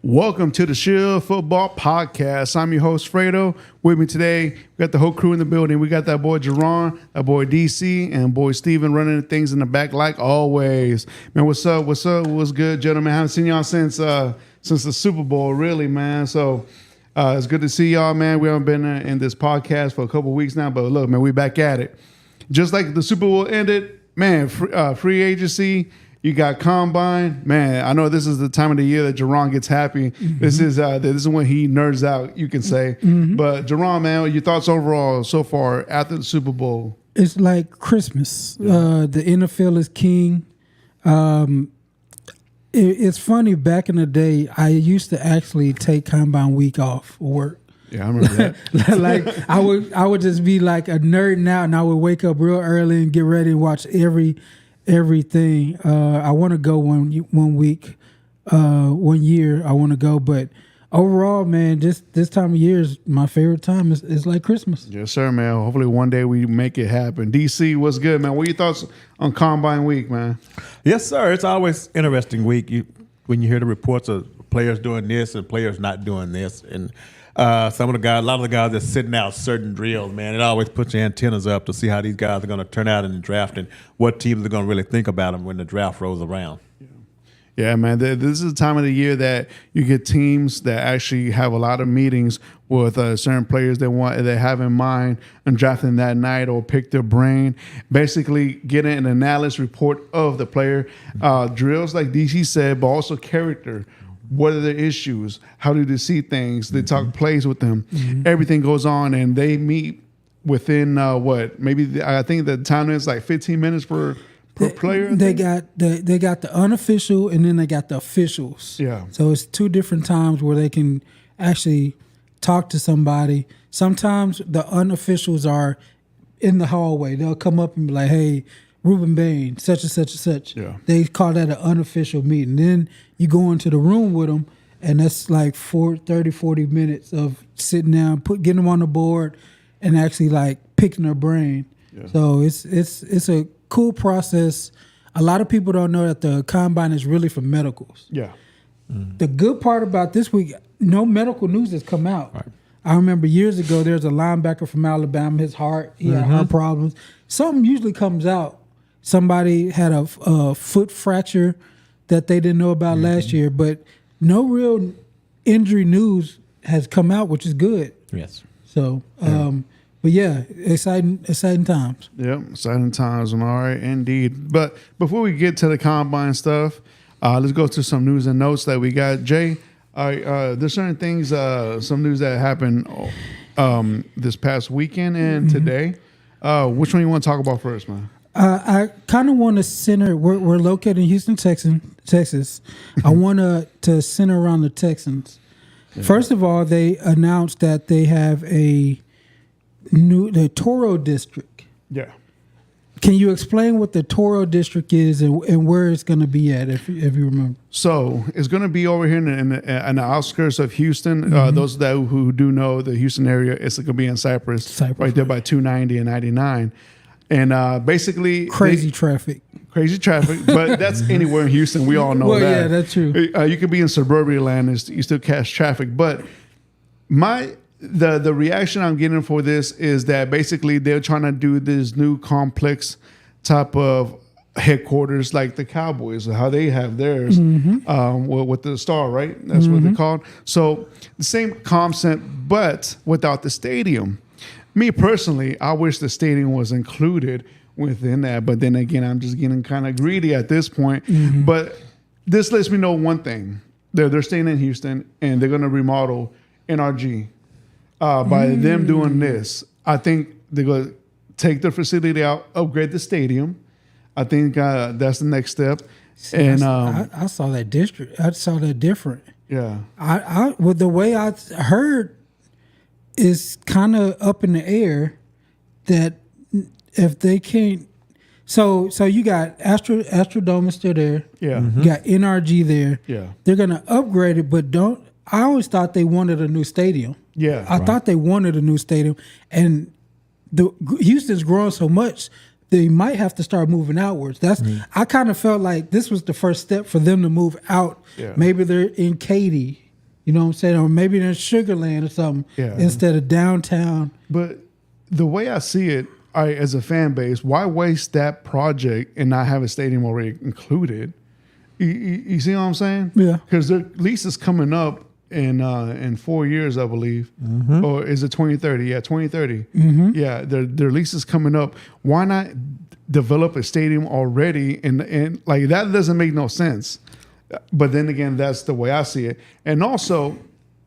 Welcome to the Shield Football Podcast. I'm your host, Fredo. With me today, we got the whole crew in the building. We got that boy Jerron, that boy DC, and boy Steven running things in the back like always. Man, what's up? What's up? What's good, gentlemen? I haven't seen y'all since the Super Bowl, really, man. So it's good to see y'all, man. We haven't been in this podcast for a couple weeks now, but look, man, we back at it. Just like the Super Bowl ended, man, free agency. You got Combine. Man, I know this is the time of the year that Jerron gets happy. Mm-hmm. This is when he nerds out, you can say. Mm-hmm. But Jerron, man, your thoughts overall so far after the Super Bowl? It's like Christmas. Yeah. The NFL is king. It's funny, back in the day, I used to actually take Combine week off work. Yeah, I remember that. Like I would just be like a nerd out, and I would wake up real early and get ready and watch everything. I want to go one year. I want to go, but overall, man, this time of year is my favorite time. It's like Christmas. Yes, sir, man. Hopefully one day we make it happen. DC, what's good, man? What are your thoughts on Combine week, man? Yes, sir. It's always interesting week when you hear the reports of players doing this and players not doing this, and a lot of the guys that's sitting out certain drills, man. It always puts your antennas up to see how these guys are going to turn out in the draft and what teams are going to really think about them when the draft rolls around. Yeah, man. This is the time of the year that you get teams that actually have a lot of meetings with certain players they have in mind and drafting that night, or pick their brain. Basically, getting an analysis report of the player. Drills like DC said, but also character. What are their issues? How do they see things? They talk plays with them. Mm-hmm. Everything goes on, and they meet within I think the time is like 15 minutes per player. They got the unofficial, and then they got the officials. Yeah. So it's two different times where they can actually talk to somebody. Sometimes the unofficials are in the hallway. They'll come up and be like, "Hey, Ruben Bain, such and such and such." Yeah. They call that an unofficial meeting. Then you go into the room with them, and that's like 40 minutes of sitting down, getting them on the board, and actually like picking their brain. Yeah. So it's a cool process. A lot of people don't know that the Combine is really for medicals. Yeah. Mm-hmm. The good part about this week, no medical news has come out. Right. I remember years ago, there's a linebacker from Alabama, his heart, he had heart problems. Something usually comes out. Somebody had a foot fracture that they didn't know about last year, but no real injury news has come out, which is good. Yes. So, but yeah, exciting times. Yep, exciting times. All right, indeed. But before we get to the Combine stuff, let's go to some news and notes that we got. Jay, there's certain things, some news that happened this past weekend and today. Which one you want to talk about first, man? I kind of want to center. We're located in Houston, Texas. I want to center around the Texans. Yeah. First of all, they announced that they have the Toro District. Yeah. Can you explain what the Toro District is and where it's going to be at, if you remember? So it's going to be over here in the outskirts of Houston. Those who do know the Houston area, it's going to be in Cypress, right there by 290 and 99. And basically... Crazy traffic, but that's anywhere in Houston. We all know that. Well, yeah, that's true. You could be in suburban land and you still catch traffic. But the reaction I'm getting for this is that basically they're trying to do this new complex type of headquarters like the Cowboys, how they have theirs with the star, right? That's what they're called. So the same concept, but without the stadium. Me personally, I wish the stadium was included within that. But then again, I'm just getting kind of greedy at this point. But this lets me know one thing. They're staying in Houston, and they're going to remodel NRG. By them doing this, I think they're going to take the facility out, upgrade the stadium. I think that's the next step. And I saw that district. I saw that different. yeah, I with the way I heard is kind of up in the air that if they can't, so you got Astrodome is still there. yeah, You got NRG there. Yeah. They're gonna upgrade it, but don't. I always thought they wanted a new stadium. yeah. I thought they wanted a new stadium, and Houston's growing so much they might have to start moving outwards. That's I kind of felt like this was the first step for them to move out. Yeah. Maybe they're in Katy, you know what I'm saying, or maybe they're in Sugar Land or something instead of downtown. But the way I see it, as a fan base, why waste that project and not have a stadium already included? You see what I'm saying? Yeah. Because their lease is coming up in 4 years, I believe, or is it 2030? Yeah, 2030. Yeah, their lease is coming up. Why not develop a stadium already? And like that doesn't make no sense. But then again, that's the way I see it. And also,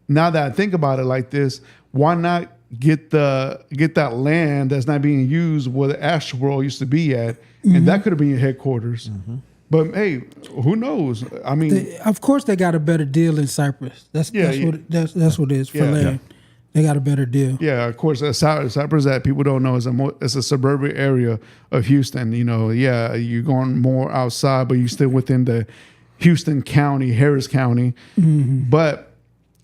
now that I think about it like this, why not get that land that's not being used where the Astroworld used to be at, and that could have been your headquarters. But hey, who knows? I mean, Of course, they got a better deal in Cyprus. That's what it is for Yeah. land. They got a better deal. yeah, of course, Cypress that people don't know is it's a suburban area of Houston. You know, yeah, you're going more outside, but you're still within the Houston County, Harris County. But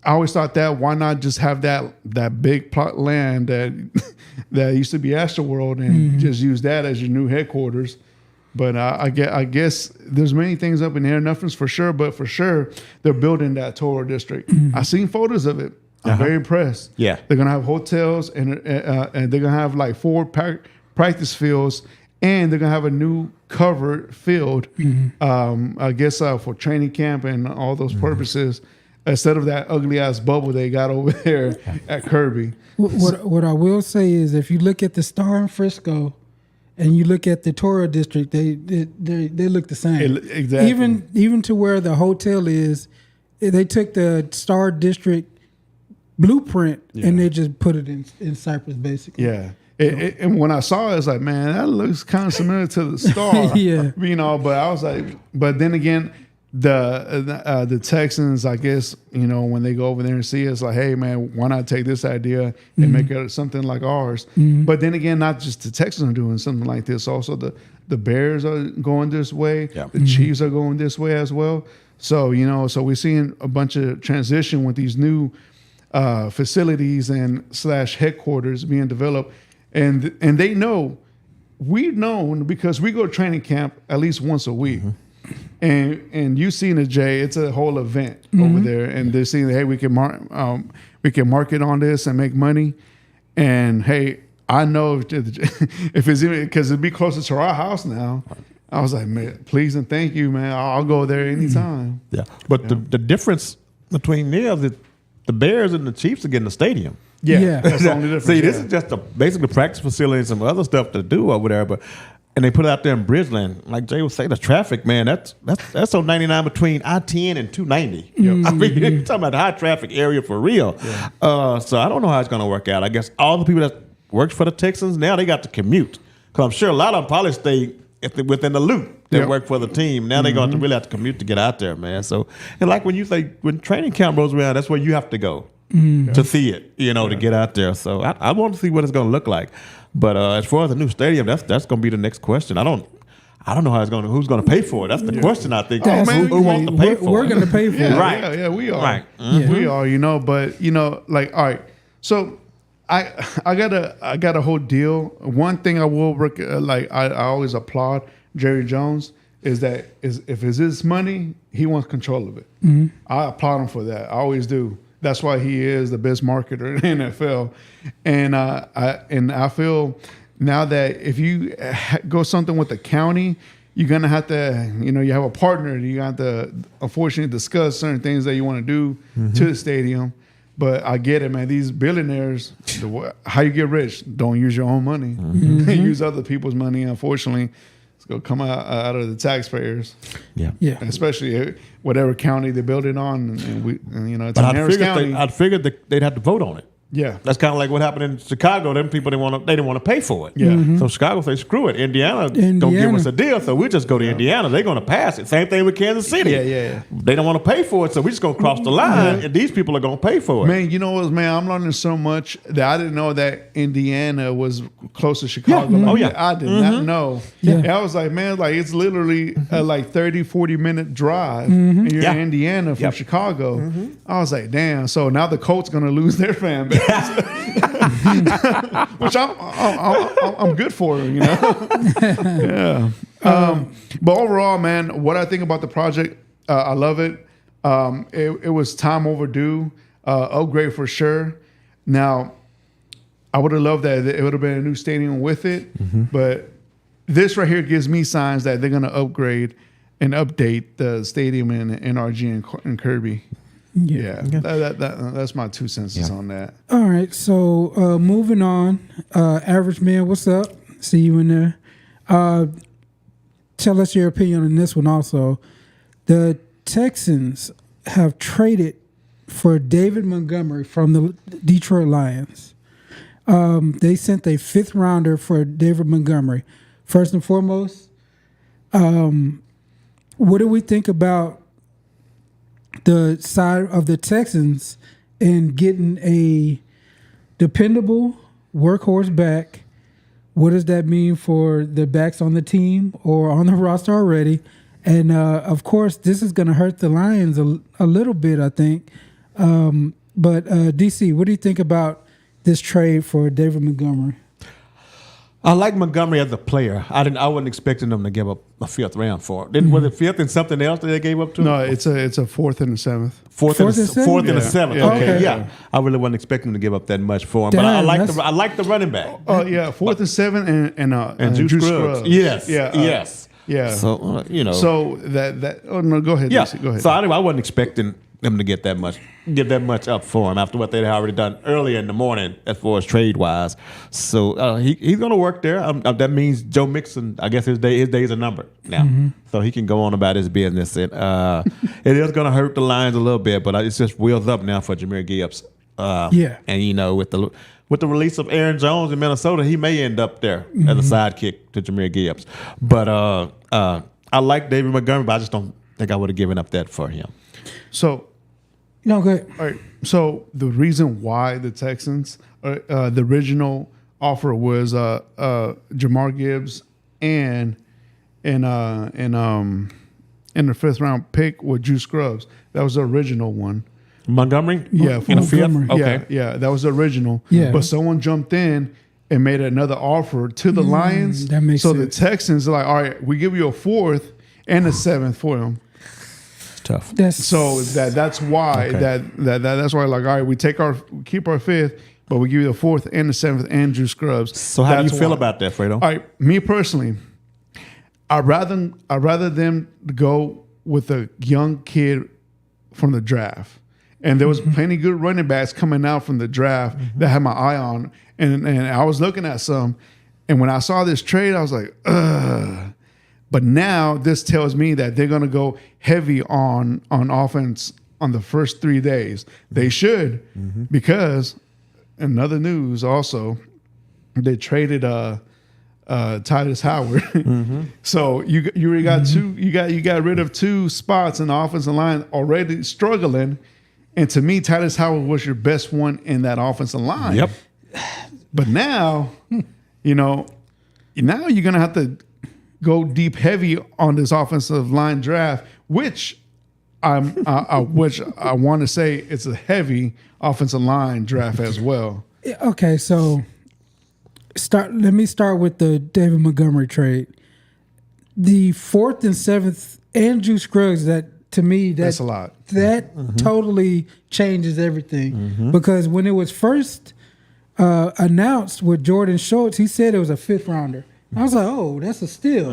I always thought that why not just have that big plot land that used to be Astroworld and just use that as your new headquarters. But I guess there's many things up in there. Nothing's for sure, but for sure they're building that Toro district. I've seen photos of it. I'm very impressed. Yeah. They're gonna have hotels and they're gonna have like 4 practice fields, and they're gonna have a new covered field. I guess for training camp and all those purposes, instead of that ugly ass bubble they got over there at Kirby. What I will say is, if you look at the Star in Frisco, and you look at the Toro district, they look the same. Exactly. Even to where the hotel is, they took the Star district blueprint and they just put it in Cyprus, basically. Yeah. And when I saw it, it's like, man, that looks kind of similar to the Star. Yeah. You know, but I was like, but then again, the Texans, I guess, you know, when they go over there and see it, it's like, hey, man, why not take this idea and make it something like ours? But then again, not just the Texans are doing something like this. Also, the Bears are going this way. Yeah. The Chiefs are going this way as well. So, you know, so we're seeing a bunch of transition with these new facilities and / headquarters being developed. And they know, we've known because we go to training camp at least once a week. And you've seen it, Jay. It's a whole event over there, and they're seeing, hey, we can market on this and make money. And hey, I know if it's even because it'd be closer to our house now. I was like, man, please and thank you, man. I'll go there anytime. Yeah, but the difference between there is that the Bears and the Chiefs are getting the stadium. Yeah. That's the only difference. See, this is just basically practice facility and some other stuff to do over there, and they put it out there in Bridgeland. Like Jay was saying, the traffic, man, that's on 99 between I-10 and 290. I mean, you're talking about the high traffic area for real. Yeah. So I don't know how it's going to work out. I guess all the people that worked for the Texans, now they got to commute. Because I'm sure a lot of them probably stay within the loop that work for the team. Now they're going to really have to commute to get out there, man. So, and like when you say, when training camp rolls around, that's where you have to go to see it, you know, to get out there. So I want to see what it's going to look like. But as far as the new stadium, that's going to be the next question. I don't know how who's going to pay for it. That's the question, I think. Who wants to pay for it? We're going to pay for it. Right. Yeah, we are. Right. We are, you know, but you know, like, all right. So I got a whole deal. One thing I will I always applaud Jerry Jones is if it's his money, he wants control of it. I applaud him for that. I always do. That's why he is the best marketer in the NFL. And I feel now that if you go something with the county, you're going to have to, you know, you have a partner. You have to, unfortunately, discuss certain things that you want to do to the stadium. But I get it, man. These billionaires, how you get rich, don't use your own money. Use other people's money, unfortunately. It's going to come out of the taxpayers. Yeah. Especially whatever county they build it on. And you know, it's in Harris County. I'd figured that they'd have to vote on it. Yeah. That's kind of like what happened in Chicago. Them people didn't want to pay for it. Yeah. Mm-hmm. So Chicago say, screw it. Indiana don't give us a deal, so we just go to Indiana. They're going to pass it. Same thing with Kansas City. Yeah. They don't want to pay for it, so we just going to cross the line, and these people are going to pay for it. Man, you know what, man? I'm learning so much that I didn't know that Indiana was close to Chicago. Yeah. Oh, yeah. I did not know. Yeah. And I was like, man, like it's literally a like 30, 40-minute drive, and you're in Indiana from Chicago. I was like, damn. So now the Colts going to lose their fan base. Which I'm good for, you know. But overall, man, what I think about the project, I love it. It was time overdue, upgrade for sure. Now, I would have loved that it would have been a new stadium with it, but this right here gives me signs that they're going to upgrade and update the stadium in NRG and Kirby. Yeah. That's my 2 cents on that. All right, so moving on. Average Man, what's up? See you in there. Tell us your opinion on this one also. The Texans have traded for David Montgomery from the Detroit Lions. They sent a 5th rounder for David Montgomery. First and foremost, what do we think about the side of the Texans in getting a dependable workhorse back? What does that mean for the backs on the team or on the roster already? And, of course, this is going to hurt the Lions a little bit, I think. But, DC, what do you think about this trade for David Montgomery? I like Montgomery as a player. I wasn't expecting them to give up a 5th round for it. Was it 5th and something else that they gave up to? No, it's a 4th and a 7th. Fourth and a 7th. Yeah. Okay, Yeah. I really wasn't expecting them to give up that much for him. Damn, but I like the running back. Oh yeah, 4th and 7 and Juice Drew Scruggs. Scruggs. Yes. Yeah. Yes. Yeah. So So that. Oh no, go ahead. Yeah. DC, go ahead. So I wasn't expecting them to get that much up for him after what they'd already done earlier in the morning as far as trade wise. So he's going to work there. That means Joe Mixon. I guess his days are numbered now, so he can go on about his business. And it is going to hurt the Lions a little bit, but it's just wheels up now for Jahmyr Gibbs. And with the release of Aaron Jones in Minnesota, he may end up there as a sidekick to Jahmyr Gibbs. But I like David Montgomery, but I just don't think I would have given up that for him. So. No, go ahead. All right. So the reason why the Texans, the original offer was Jahmyr Gibbs and the 5th round pick with Juice Scruggs. That was the original one. Montgomery? Yeah, in the 5th? Montgomery. Okay. Yeah, that was the original. Yeah. But someone jumped in and made another offer to the Lions. That makes so sense. the Texans are like, all right, we give you a 4th and a 7th for him. Tough. So that's why that's why like, all right, we keep our 5th, but we give you the 4th and the 7th and Drew Scruggs. So how do you feel about that, Fredo? All right, me personally, I'd rather them go with a young kid from the draft. And there was plenty good running backs coming out from the draft that I had my eye on. And I was looking at some, and when I saw this trade, I was like, ugh. But now this tells me that they're going to go heavy on offense on the first 3 days. They should, because in other news also, they traded Titus Howard. So you already got you got rid of 2 spots in the offensive line already struggling. And to me, Titus Howard was your best one in that offensive line. Yep. But now, now you're going to have to go deep heavy on this offensive line draft, which I want to say it's a heavy offensive line draft as well. Okay, so let me start with the David Montgomery trade. The 4th and 7th and Juice Scruggs, to me, that's a lot. That totally changes everything. Because when it was first announced with Jordan Schultz, he said it was a 5th rounder. I was like, oh, that's a steal.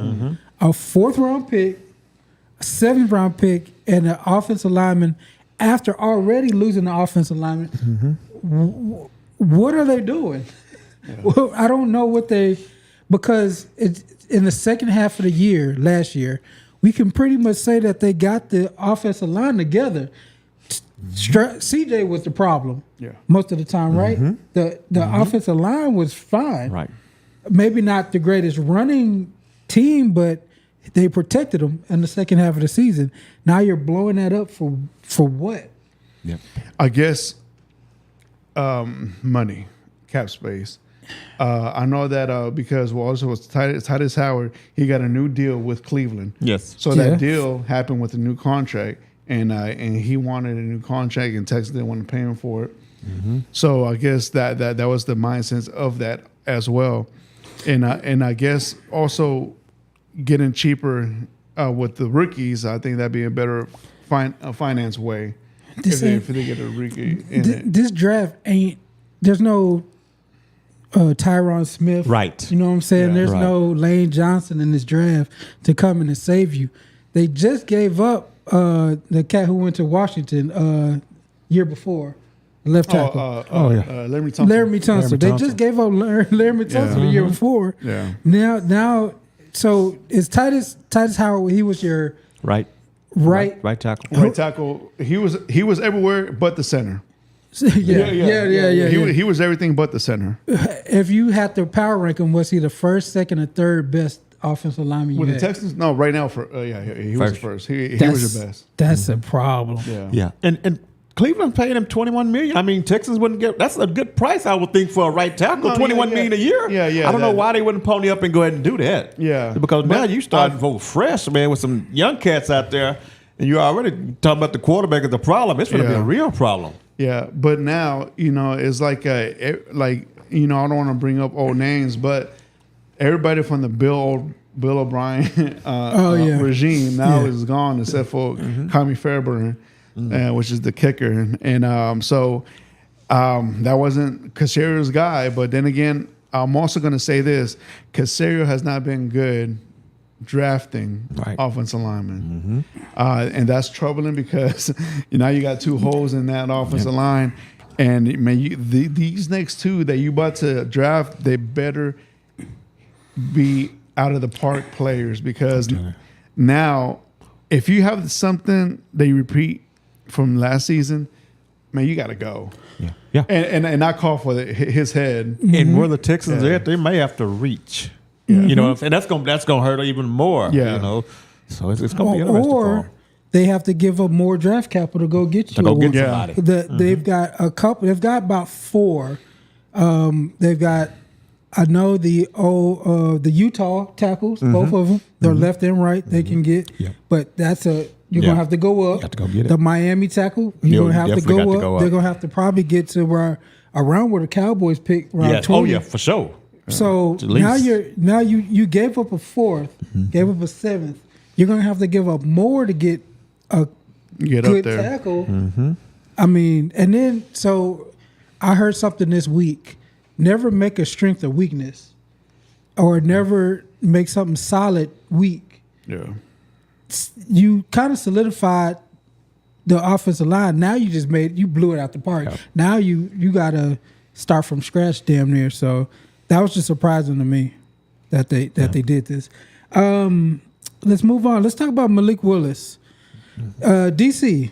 A 4th round pick, a 7th round pick, and an offensive lineman after already losing the offensive lineman. What are they doing? Well, I don't know because it's in the second half of the year, last year, we can pretty much say that they got the offensive line together. CJ was the problem. Yeah. Most of the time, right? The offensive line was fine. Right. Maybe not the greatest running team, but they protected them in the second half of the season. Now you're blowing that up for what? Yep. I guess money, cap space. I know that because also was Titus Howard, he got a new deal with Cleveland. Yes. So Yeah. that deal happened with a new contract, and he wanted a new contract, and Texas didn't want to pay him for it. So I guess that was the mindset of that as well, and I guess also getting cheaper with the rookies. I think that'd be a better finance way if they get a rookie in it. This draft ain't. There's no Tyron Smith. Right. You know what I'm saying? Yeah. There's Right. no Lane Johnson in this draft to come in and save you. They just gave up the cat who went to Washington year before, left tackle. Laramie Thompson. Laramie Tunsil. They Tunsil. just gave up Laramie Tunsil the year before. Yeah. Now, so is Titus Howard? He was your Right. right. Right tackle. Right tackle. He was everywhere but the center. Yeah. He was everything but the center. If you had to power rank him, was he the first, second, or third best offensive lineman you With the had? Texans, no. Right now, he was the first. He was your best. That's a problem. Yeah. Yeah. And Cleveland paid him $21 million. I mean, Texas wouldn't get. That's a good price, I would think, for a right tackle. No, $21 yeah. million a year. Yeah. I don't know why they wouldn't pony up and go ahead and do that. Yeah. Because now But you starting for fresh, man, with some young cats out there, and you're already talking about the quarterback as the problem. It's going to be Yeah. a real problem. Yeah, but now it's like I don't want to bring up old names, but everybody from the Bill O'Brien regime now is gone except for Tommy Fairburn, which is the kicker, and so that wasn't Caserio's guy. But then again, I'm also going to say this: Caserio has not been good drafting offensive linemen, and that's troubling because now you got two holes in that offensive line, and man, these next two that you about to draft, they better be out of the park players because now if you have something that you repeat from last season, man, you got to go. Yeah. And I call for his head. And where the Texans Yeah. are at, they may have to reach. You know what I'm saying? That's gonna hurt even more. Yeah. You know, so it's gonna be interesting for Or them. they have to give up more draft capital to go get you. To go get one. somebody. They've got a couple. They've got about four. They've got. I know the Utah tackles, both of them. They're left and right. They can get, Yeah. but you're Yeah. gonna have to go up. You have to go get it. The Miami tackle, Yeah, you're gonna have to definitely got go to up. go up. They're gonna have to probably get to around where the Cowboys pick around Yes. 20. Oh yeah, for sure. So At least. now you gave up a fourth, gave up a seventh. You're gonna have to give up more to get a Get up good there. tackle. I mean, and then so I heard something this week: never make a strength a weakness, or never make something solid weak. Yeah. You kind of solidified the offensive line. Now you blew it out the park. Yeah. Now you got to start from scratch, damn near. So that was just surprising to me that they did this. Let's move on. Let's talk about Malik Willis, DC.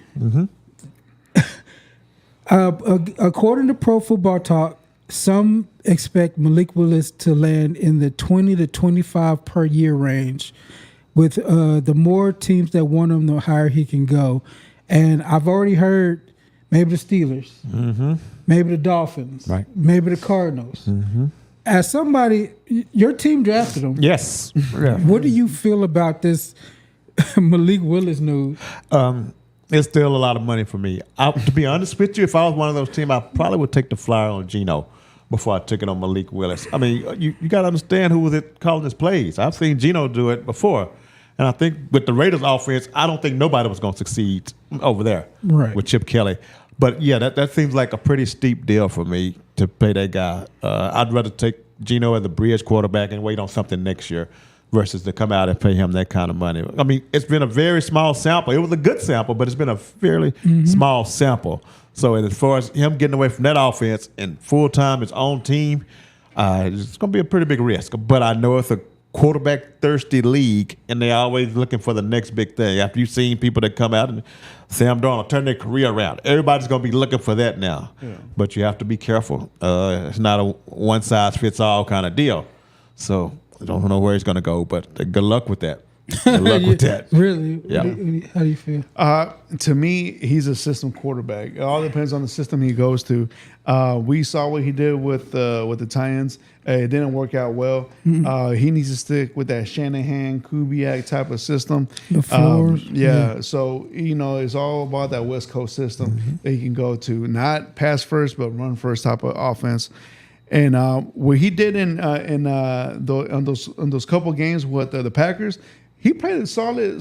According to Pro Football Talk, some expect Malik Willis to land in the 20 to 25 per year range. With the more teams that want him, the higher he can go. And I've already heard maybe the Steelers, maybe the Dolphins, Right. maybe the Cardinals. As somebody, your team drafted him. Yes. Yeah. What do you feel about this Malik Willis news? It's still a lot of money for me. To be honest with you, if I was one of those teams, I probably would take the flyer on Geno before I took it on Malik Willis. I mean, you got to understand who was it calling his plays. I've seen Geno do it before. And I think with the Raiders offense, I don't think nobody was going to succeed over there with Chip Kelly. But, yeah, that seems like a pretty steep deal for me to pay that guy. I'd rather take Geno as a bridge quarterback and wait on something next year versus to come out and pay him that kind of money. I mean, it's been a very small sample. It was a good sample, but it's been a fairly small sample. So as far as him getting away from that offense and full-time his own team, it's going to be a pretty big risk. But I know it's a quarterback thirsty league, and they're always looking for the next big thing. After you've seen people that come out and say, I'm going to turn their career around, everybody's going to be looking for that now. Yeah. But you have to be careful. It's not a one-size-fits-all kind of deal. So I don't know where he's going to go, but good luck with that. Good luck with that. Really? Yeah. How do you feel? To me, he's a system quarterback. It all depends on the system he goes to. We saw what he did with the Titans. It didn't work out well. He needs to stick with that Shanahan, Kubiak type of system. The floors. Yeah. So, it's all about that West Coast system that he can go to. Not pass first, but run first type of offense. And what he did in those couple games with the Packers, he played a solid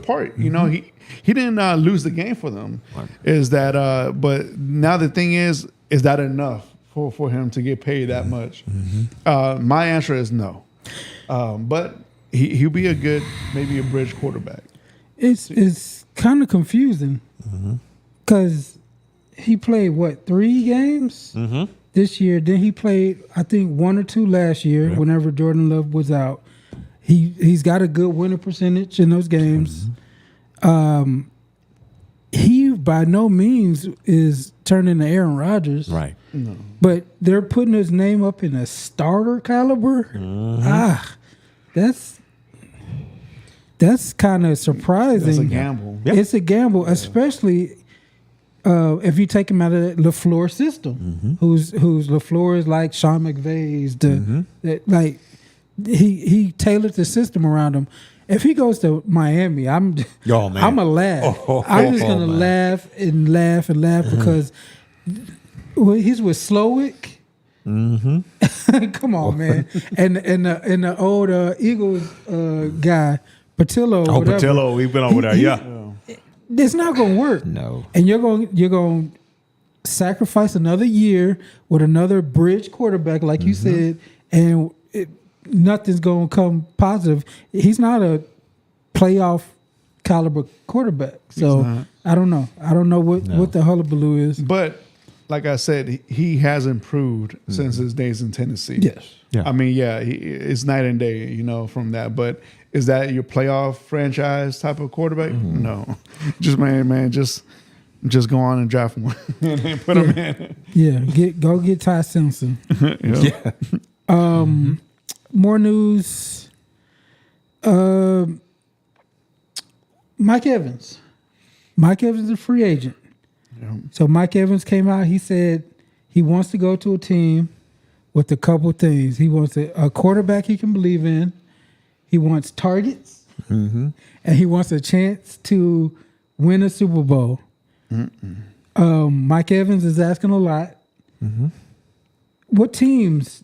part. He didn't lose the game for them. Right. Is that? But now the thing is that enough for him to get paid that much? My answer is no. But he'll be maybe a bridge quarterback. It's kind of confusing because he played 3 games this year. Then he played, I think, 1 or 2 last year. Whenever Jordan Love was out. He's got a good winning percentage in those games. He by no means is turning to Aaron Rodgers. Right. No. But they're putting his name up in a starter caliber. That's kind of surprising. It's a gamble. Yeah. It's a gamble, especially if you take him out of the LaFleur system, who's LaFleur is like Sean McVay's like. He tailored the system around him. If he goes to Miami, I'm gonna laugh. I'm just gonna laugh and laugh and laugh because he's with Slowick. Come on, man. And the old Eagles guy Patillo. Oh, whatever. Patillo, we've been over there. It's not gonna work. No. And you're gonna sacrifice another year with another bridge quarterback, like you said, and nothing's going to come positive. He's not a playoff caliber quarterback. So I don't know. I don't know what the hullabaloo is. But like I said, he has improved since his days in Tennessee. Yes. Yeah. I mean, it's night and day, from that. But is that your playoff franchise type of quarterback? No. Just just go on and draft one and put him in. Yeah. Go get Ty Simpson. More news. Mike Evans. Mike Evans is a free agent. Yeah. So Mike Evans came out. He said he wants to go to a team with a couple things. He wants a quarterback he can believe in. He wants targets. And he wants a chance to win a Super Bowl. Mike Evans is asking a lot. What teams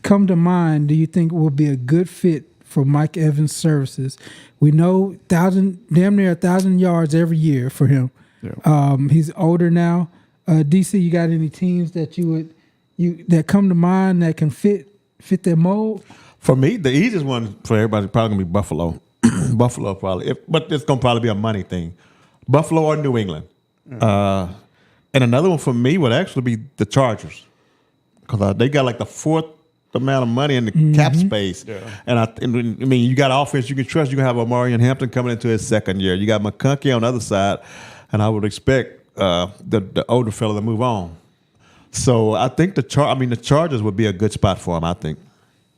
come to mind do you think will be a good fit for Mike Evans' services? We know damn near 1,000 yards every year for him. Yeah. He's older now. DC, you got any teams that that come to mind that can fit their mold? For me, the easiest one for everybody is probably gonna be Buffalo. Buffalo probably, but it's gonna probably be a money thing. Buffalo or New England. And another one for me would actually be the Chargers, because they got like the 4th amount of money in the cap space. Yeah. And I mean, you got offense you can trust. You can have Amarian Hampton coming into his 2nd year. You got McConkey on the other side, and I would expect the older fella to move on. So I think the Chargers would be a good spot for him. I think,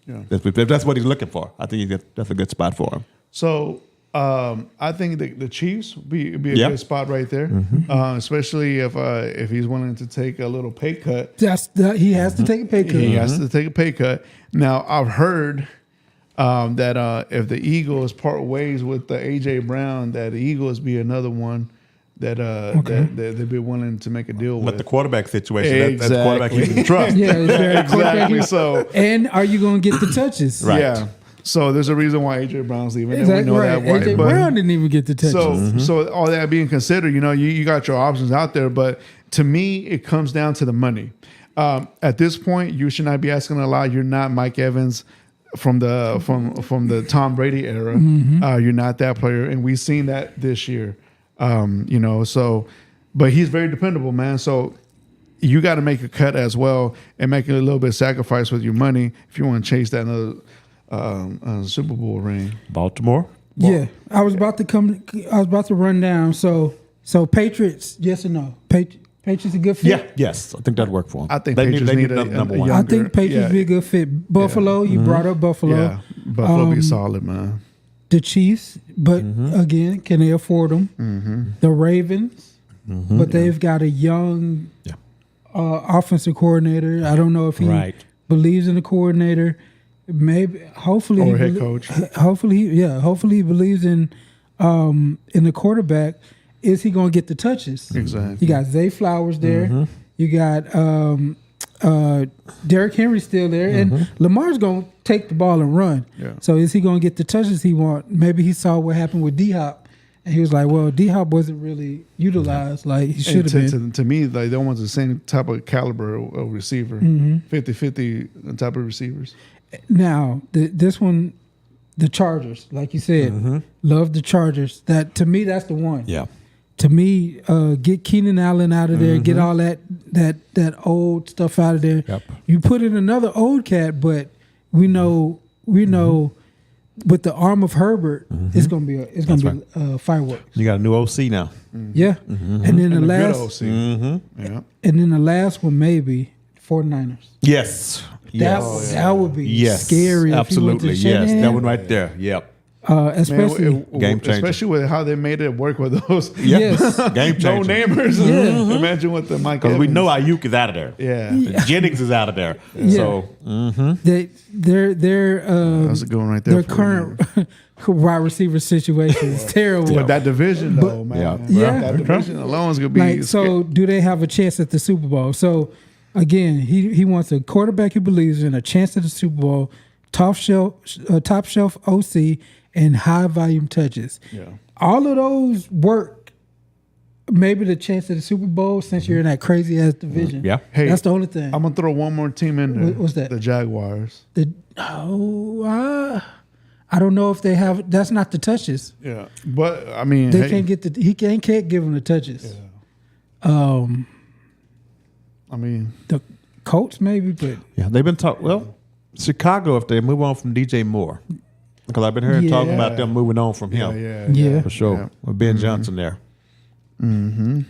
if that's what he's looking for, I think that's a good spot for him. So I think the Chiefs would be a good spot right there, especially if he's willing to take a little pay cut. He has to take a pay cut. He has to take a pay cut. Now, I've heard that if the Eagles part ways with the A.J. Brown, that the Eagles be another one that they'd be willing to make a deal with. But the quarterback situation, that's the quarterback you can trust. Exactly. So, and are you going to get the touches? Right. Yeah. So there's a reason why A.J. Brown's leaving. Exactly. And we know that. A.J. Brown didn't even get the touches. So all that being considered, you got your options out there. But to me, it comes down to the money. At this point, you should not be asking a lot. You're not Mike Evans from the Tom Brady era. You're not that player, and we've seen that this year. So, but he's very dependable, man. So you got to make a cut as well and make a little bit of sacrifice with your money if you want to chase that Super Bowl ring? Baltimore. Yeah, I was about to run down. So Patriots, yes or no? Patriots a good fit? Yeah, yes, I think that'd work for them. I think they Patriots need need a number a one. young- I think Patriots Yeah. be a good fit. Buffalo, you brought up Buffalo. Yeah, Buffalo be solid, man. The Chiefs, but again, can they afford them? The Ravens, but they've got a young offensive coordinator. I don't know if he Right. believes in the coordinator. Maybe, hopefully, Or he head coach. Hopefully he believes in the quarterback. Is he going to get the touches? Exactly. You got Zay Flowers there. You got Derrick Henry still there, and Lamar's going to take the ball and run. Yeah. So is he going to get the touches he want? Maybe he saw what happened with D-Hop, and he was like, "Well, D-Hop wasn't really utilized like he should have been." To me, like they want the same type of caliber of receiver, 50-50 type of receivers. Now, this one, the Chargers, like you said, love the Chargers. That to me, that's the one. Yeah. To me, get Keenan Allen out of there, get all that old stuff out of there. Yep. You put in another old cat, but we know with the arm of Herbert, it's gonna be fireworks. You got a new OC now. Yeah, and then the And a last, good OC. Yeah. and then the last one maybe 49ers. Yes. Yes. That would be Yes. scary. Absolutely. If he went to Yes. Shanahan. That one right there. Yep. Especially. Game changer. Especially with how they made it work with those Yes. Game changer. no-namers. Yeah. Imagine what the Mike Because we Evans- know Ayuk is out of there. Yeah. Jennings is out of there. Yeah. So They're That's a good one right there. their for current you. wide receiver situation is terrible. But that division, though, man. Yeah. That division alone is going to be. Like, so do they have a chance at the Super Bowl? So again, he wants a quarterback he believes in, a chance at the Super Bowl, top shelf OC, and high volume touches. Yeah. All of those work. Maybe the chance at the Super Bowl since you're in that crazy ass division. Yeah. Hey, that's the only thing. I'm going to throw one more team in there. What's that? The Jaguars. I don't know if they have. That's not the touches. Yeah. But, I mean, They can't get he can't give them the touches. I mean, The Colts maybe, but yeah, they've been talking. Well, Chicago, if they move on from DJ Moore, because I've been hearing talking about them moving on from him. Yeah. For sure. Yeah. With Ben Johnson there. and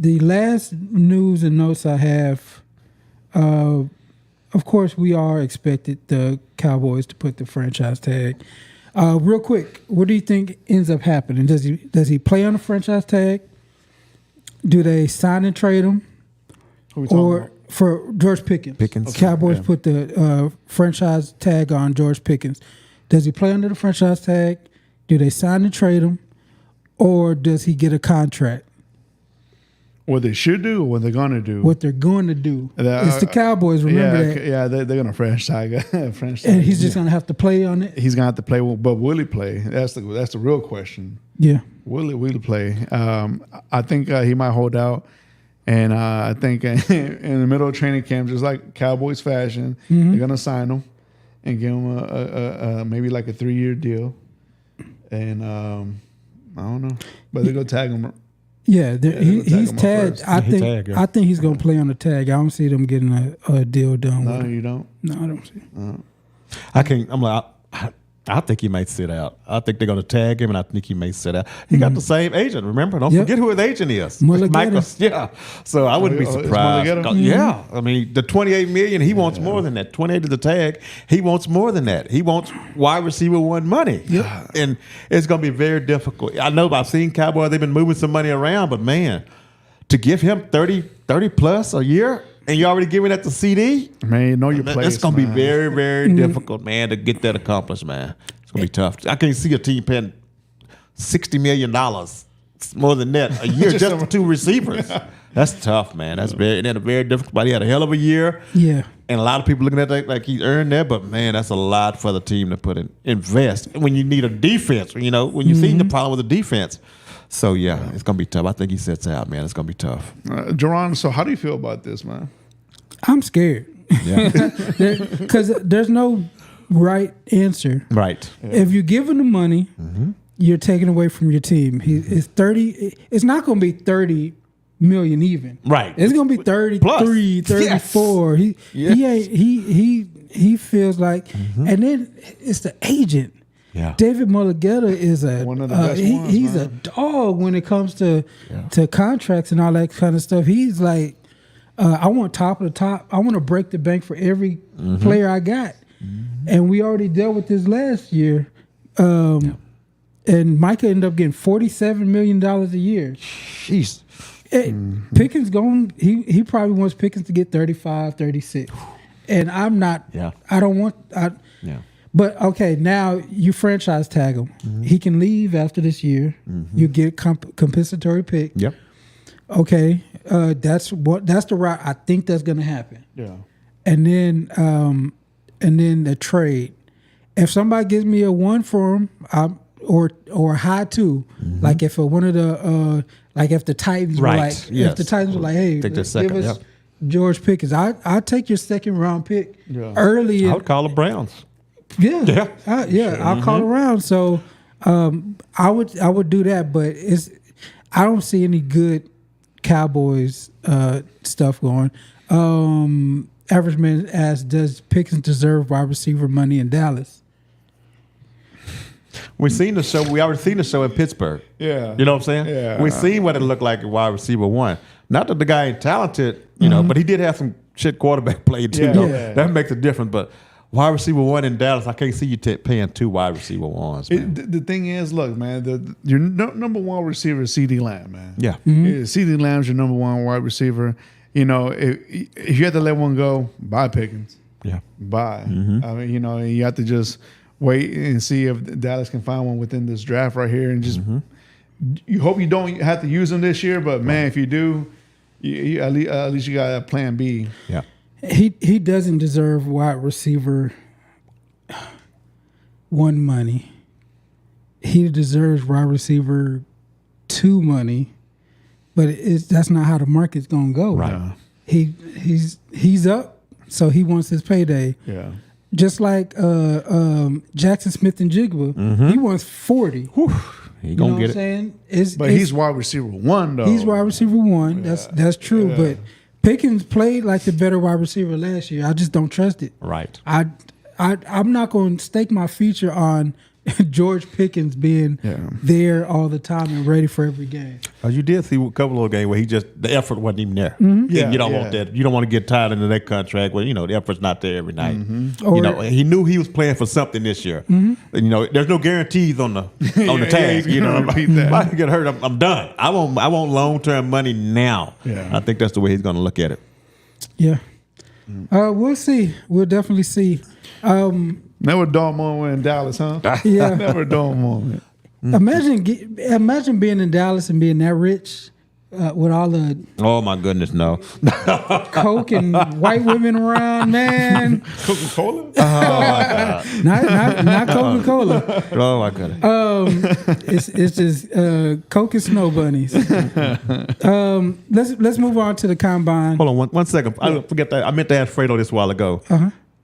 the last news and notes I have, of course, we are expected the Cowboys to put the franchise tag. Real quick, what do you think ends up happening? Does he play on the franchise tag? Do they sign and trade him? Who we talking Or about? for George Pickens? Pickens. Cowboys Yeah. put the franchise tag on George Pickens. Does he play under the franchise tag? Do they sign and trade him? Or does he get a contract? What they should do or what they're going to do. What they're going to do. That- It's the Cowboys, remember that. Yeah, they're going to franchise. And he's just going to have to play on it? He's going to have to play, but will he play? That's the real question. Yeah. Will he play? I think he might hold out. And I think in the middle of training camp, just like Cowboys fashion, they're going to sign him and give him a maybe like a 3-year deal. And I don't know. But they're going to tag him. Yeah, they'll tag he's him up tagged. first. I He think tagged, yeah. I think he's going to play on the tag. I don't see them getting a deal done No, with him. you don't. No, I don't see it. I can't. I'm like, I think he might sit out. I think they're going to tag him, and I think he may sit out. He got the same agent. Remember, don't Yep. forget who his agent is. Mulligata. Yeah. So I wouldn't be it's surprised. Mulligata? Yeah. I mean, the $28 million. He wants more than that. 28 is the tag. He wants more than that. He wants wide receiver one money. Yep. And it's going to be very difficult. I know I've seen Cowboys. They've been moving some money around, but man, to give him 30 plus a year. And you're already giving that to CD? Man, know your place. It's going to be man. very, very difficult, man, to get that accomplished, man. It's going to be tough. I can't see a team paying $60 million, more than that, a year just for 2 receivers. That's tough, man. That's very difficult. But he had a hell of a year. Yeah. And a lot of people looking at that like he's earned that, but man, that's a lot for the team to invest when you need a defense. When you see the problem with the defense. So yeah, it's gonna be tough. I think he sits out, man. It's gonna be tough. Jerron, so how do you feel about this, man? I'm scared. Yeah. Because there's no right answer. Right. If you're giving the money, you're taking away from your team. It's 30. It's not going to be 30 million even. Right. It's going to be 33, Plus. 34. Yes. He he feels like, and then it's the agent. Yeah. David Mulligetta is One of the best ones, he's man. a dog when it comes to contracts and all that kind of stuff. He's like, I want top of the top. I want to break the bank for every player I got. And we already dealt with this last year. And Micah ended up getting $47 million a year. Jeez. Pickens he probably wants Pickens to get 35, 36. And I'm not, I don't want, but okay, now you franchise tag him. He can leave after this year. You get compensatory pick. Yep. Okay, that's the route I think that's going to happen. Yeah. And then the trade. If somebody gives me a 1 for him, or a high 2, like if one of the like if the Titans were like, if the Titans were like, hey, Take the give second, us George Pickens, I'll take your second round pick early. I would call the Browns. I'll call around. So I would do that, but I don't see any good Cowboys stuff going. Average Man asks, does Pickens deserve wide receiver money in Dallas? We've seen the show. We already seen the show in Pittsburgh. Yeah. You know what I'm saying? Yeah. We've seen what it looked like at wide receiver 1. Not that the guy ain't talented, you know, but he did have some shit quarterback play too. Yeah. Though. Yeah. That makes a difference. But wide receiver 1 in Dallas, I can't see you paying 2 wide receiver 1s. Man. The thing is, look, man, your number one receiver is CD Lamb, man. Yeah. CD Lamb's your number one wide receiver. You know, if you have to let one go, buy Pickens. Yeah. Buy. I mean, you know, you have to just wait and see if Dallas can find one within this draft right here, and just you hope you don't have to use them this year. But man, if you do, you at least you got a plan B. Yeah. He doesn't deserve wide receiver 1 money. He deserves wide receiver 2 money, but that's not how the market's gonna go. Right. He's up, so he wants his payday. Yeah. Just like Jackson Smith and Jigba, he wants 40. He gonna get it. Saying? But he's wide receiver 1 though. He's wide receiver 1. That's true. Yeah. But Pickens played like the better wide receiver last year. I just don't trust it. Right. I'm not going to stake my future on George Pickens being there all the time and ready for every game. You did see a couple of games where the effort wasn't even there. Yeah, You don't want that. You don't want to get tied into that contract where, you know, the effort's not there every night. Or- You know, he knew he was playing for something this year. You know, there's no guarantees on the tag. he's You know, gonna repeat that. if I get hurt, I'm done. I want long-term money now. Yeah. I think that's the way he's going to look at it. Yeah. We'll see. We'll definitely see. Never a dull moment in Dallas, huh? Yeah. Never a dull moment. Imagine being in Dallas and being that rich with all the Oh, my goodness, no. coke and white women around, man. Coca-Cola? Not Coca-Cola. Oh, my goodness. It's just Coke and snow bunnies. Let's move on to the combine. Hold on one second. I forget that. I meant to ask Fredo this a while ago.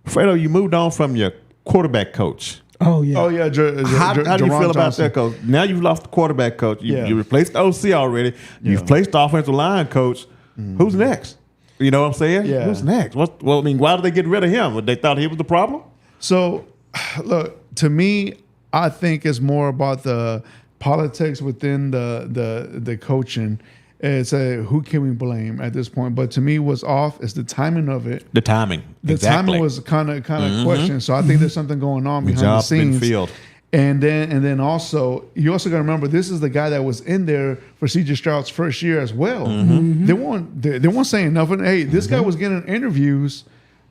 Fredo, you moved on from your quarterback coach. Oh yeah. Oh yeah. How do you Jerron feel about Johnson. that, coach? Now you've lost the quarterback coach. Yeah. You replaced the OC already. You've replaced the offensive line coach. Who's next? You know what I'm saying? Yeah. Who's next? Well, I mean, why did they get rid of him? They thought he was the problem? So, look, to me, I think it's more about the politics within the coaching. It's who can we blame at this point? But to me, what's off is the timing of it. The timing. The timing was kind of questioned. So I think there's something going on behind the job's been scenes. filled. And then also, you also got to remember, this is the guy that was in there for C.J. Stroud's first year as well. They weren't saying nothing. Hey, this guy was getting interviews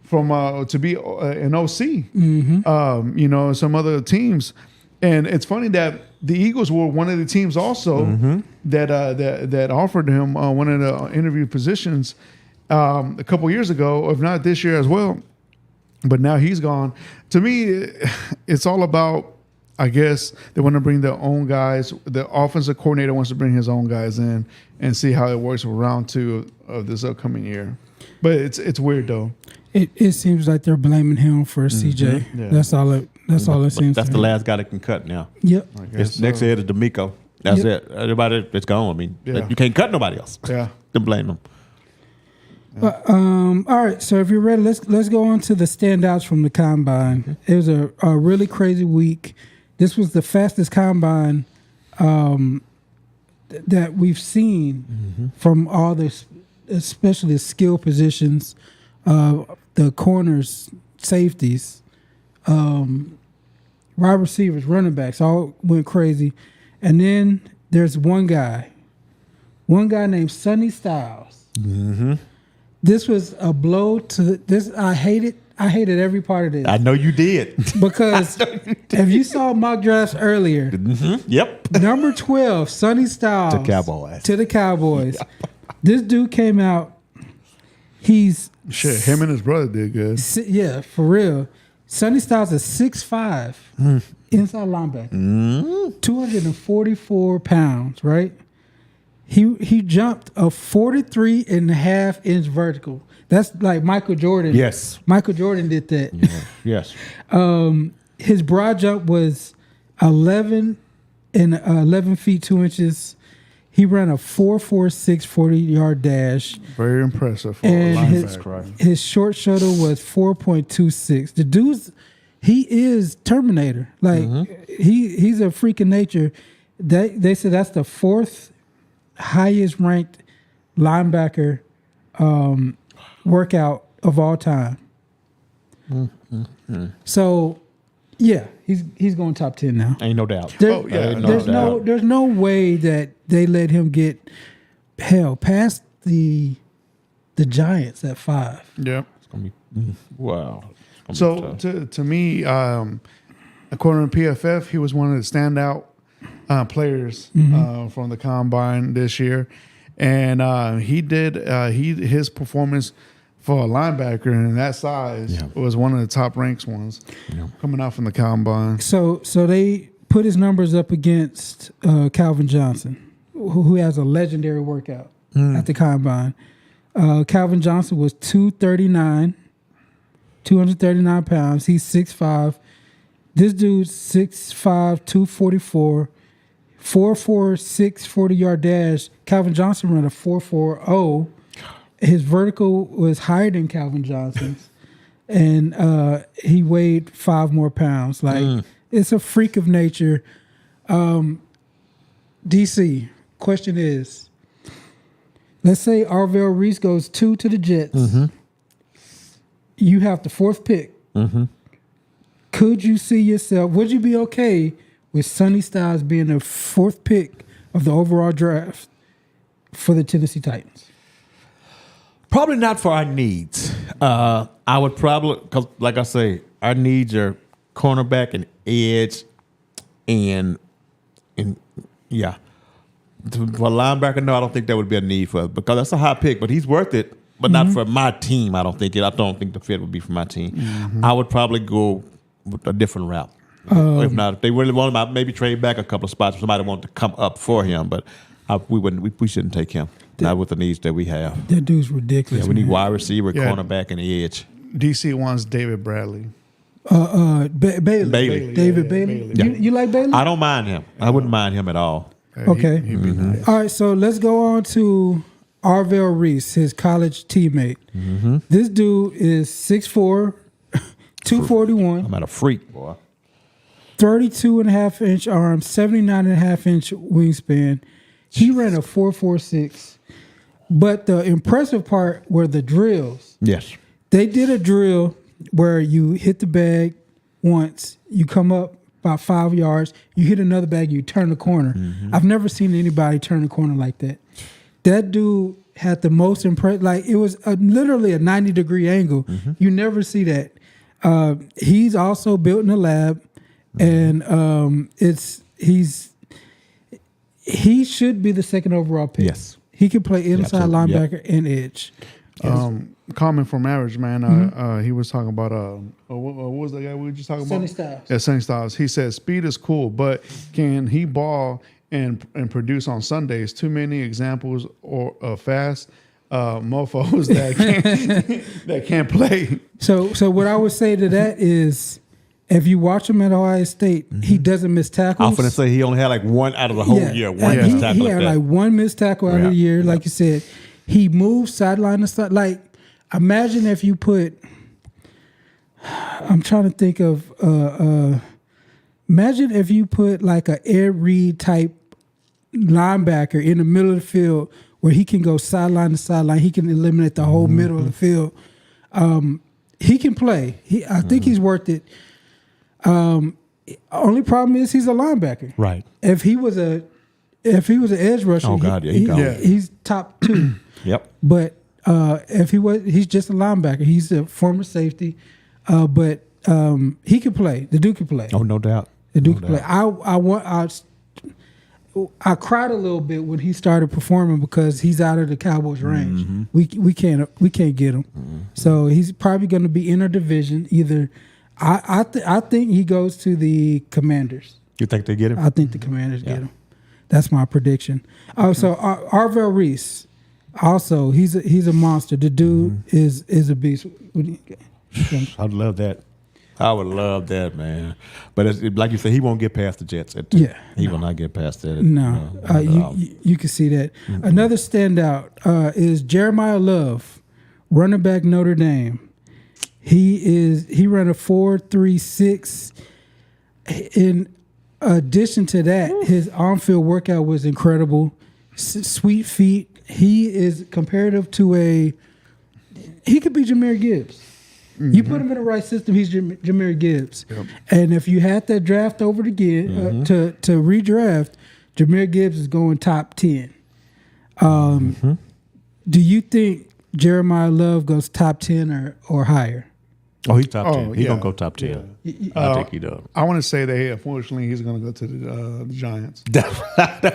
from to be an OC. You know, some other teams. And it's funny that the Eagles were one of the teams also that offered him one of the interview positions a couple years ago, if not this year as well. But now he's gone. To me, it's all about, I guess, they want to bring their own guys. The offensive coordinator wants to bring his own guys in and see how it works for round 2 of this upcoming year. But it's weird though. It seems like they're blaming him for CJ. Yeah. That's all it seems. That's to the me. last guy that can cut now. Yep. Next head is D'Amico. That's it. Everybody, it's gone. I mean, you can't cut nobody else. Yeah. Don't blame them. All right, so if you're ready, let's go on to the standouts from the combine. It was a really crazy week. This was the fastest combine that we've seen from all this, especially the skill positions, the corners, safeties, wide receivers, running backs, all went crazy. And then there's one guy named Sonny Styles. This was a blow to this. I hated every part of this. I know you did. Because if you saw mock drafts earlier, Yep. number 12, Sonny Styles. To the Cowboys. This dude came out. He's Shit, him and his brother did good. yeah, for real. Sonny Styles is 6'5", inside linebacker, 244 pounds, right? He jumped a 43.5-inch vertical. That's like Michael Jordan. Yes. Michael Jordan did that. Yes. His broad jump was 11 feet 2 inches. He ran a 4.46 40-yard dash. Very impressive for a And linebacker. his short shuttle was 4.26. The dude's, he is Terminator. Like he's a freak of nature. They said that's the fourth highest ranked linebacker workout of all time. So yeah, he's going top 10 now. Ain't no doubt. There's no way that they let him get past the Giants at 5. Yeah. It's gonna be wow. It's gonna be So tough. to me, according to PFF, he was one of the standout players from the combine this year, and his performance for a linebacker in that size was one of the top ranked ones coming out from the combine. So they put his numbers up against Calvin Johnson, who has a legendary workout at the combine. Calvin Johnson was 239 pounds. He's 6'5". This dude's 6'5", 244, 4.46 40-yard dash. Calvin Johnson ran a 4.40. His vertical was higher than Calvin Johnson's, and he weighed 5 more pounds. Like it's a freak of nature. DC, question is, let's say Arvell Reese goes 2 to the Jets. You have the 4th pick. Could you see yourself, would you be okay with Sonny Styles being the 4th pick of the overall draft for the Tennessee Titans? Probably not for our needs. I would probably, because like I say, our needs are cornerback and edge, and yeah. For linebacker, no, I don't think that would be a need for us because that's a high pick, but he's worth it, but not for my team. I don't think the fit would be for my team. I would probably go with a different route. If not, if they really want him, I'd maybe trade back a couple of spots if somebody wanted to come up for him, but we shouldn't take him. Not with the needs that we have. That dude's ridiculous. Yeah, we need man. wide receiver, cornerback, and edge. DC wants David Bradley. Bailey. David Bailey. Bailey. You like Bailey? I don't mind him. I wouldn't mind him at all. Okay. He'd be nice. All right, so let's go on to Arvell Reese, his college teammate. This dude is 6'4", 241. I'm at a freak, boy. 32.5-inch arms, 79.5-inch wingspan. He ran a 4.46. But the impressive part were the drills. Yes. They did a drill where you hit the bag once, you come up about 5 yards, you hit another bag, you turn the corner. I've never seen anybody turn the corner like that. That dude had the most impressive, like it was literally a 90-degree angle. You never see that. He's also built in a lab, and he should be the 2nd overall pick. Yes. He can play inside linebacker and edge. Comment from Average Man. He was talking about what was the guy we were just talking Sonny about? Styles. Yeah, Sonny Styles. He said speed is cool, but can he ball and produce on Sundays? Too many examples of fast mofos that can't play. So what I would say to that is, if you watch him at Ohio State, he doesn't miss tackles. I'm going to say he only had like one out of the whole year. One missed tackle. He had like one missed tackle out of the year. Like you said, he moves sideline to side. Like imagine if you put. I'm trying to think of. Imagine if you put like a Ed Reed type linebacker in the middle of the field where he can go sideline to sideline. He can eliminate the whole middle of the field. He can play. I think he's worth it. Only problem is he's a linebacker. Right. If he was an edge rusher, Oh God, yeah, he's top 2. Yep. But if he's just a linebacker. He's a former safety, but he can play. The dude can play. Oh, no doubt. The dude can play. I cried a little bit when he started performing because he's out of the Cowboys' range. We can't get him. So he's probably going to be in a division. Either I think he goes to the Commanders. You think they get him? I think the Commanders get him. That's my prediction. So Arvell Reese, also he's a monster. The dude is a beast. I'd love that. I would love that, man. But like you said, he won't get past the Jets. He will not get past that. No, you can see that. Another standout is Jeremiah Love, running back Notre Dame. He ran a 4.36. In addition to that, his on-field workout was incredible. Sweet feet. He is comparative to he could be Jahmyr Gibbs. You put him in the right system, he's Jahmyr Gibbs. Yep. And if you had that draft over again to redraft, Jahmyr Gibbs is going top 10. Do you think Jeremiah Love goes top 10 or higher? Oh, he's top 10. He's going to go top 10. Yeah. I think he does. I want to say that, unfortunately, he's going to go to the Giants. That's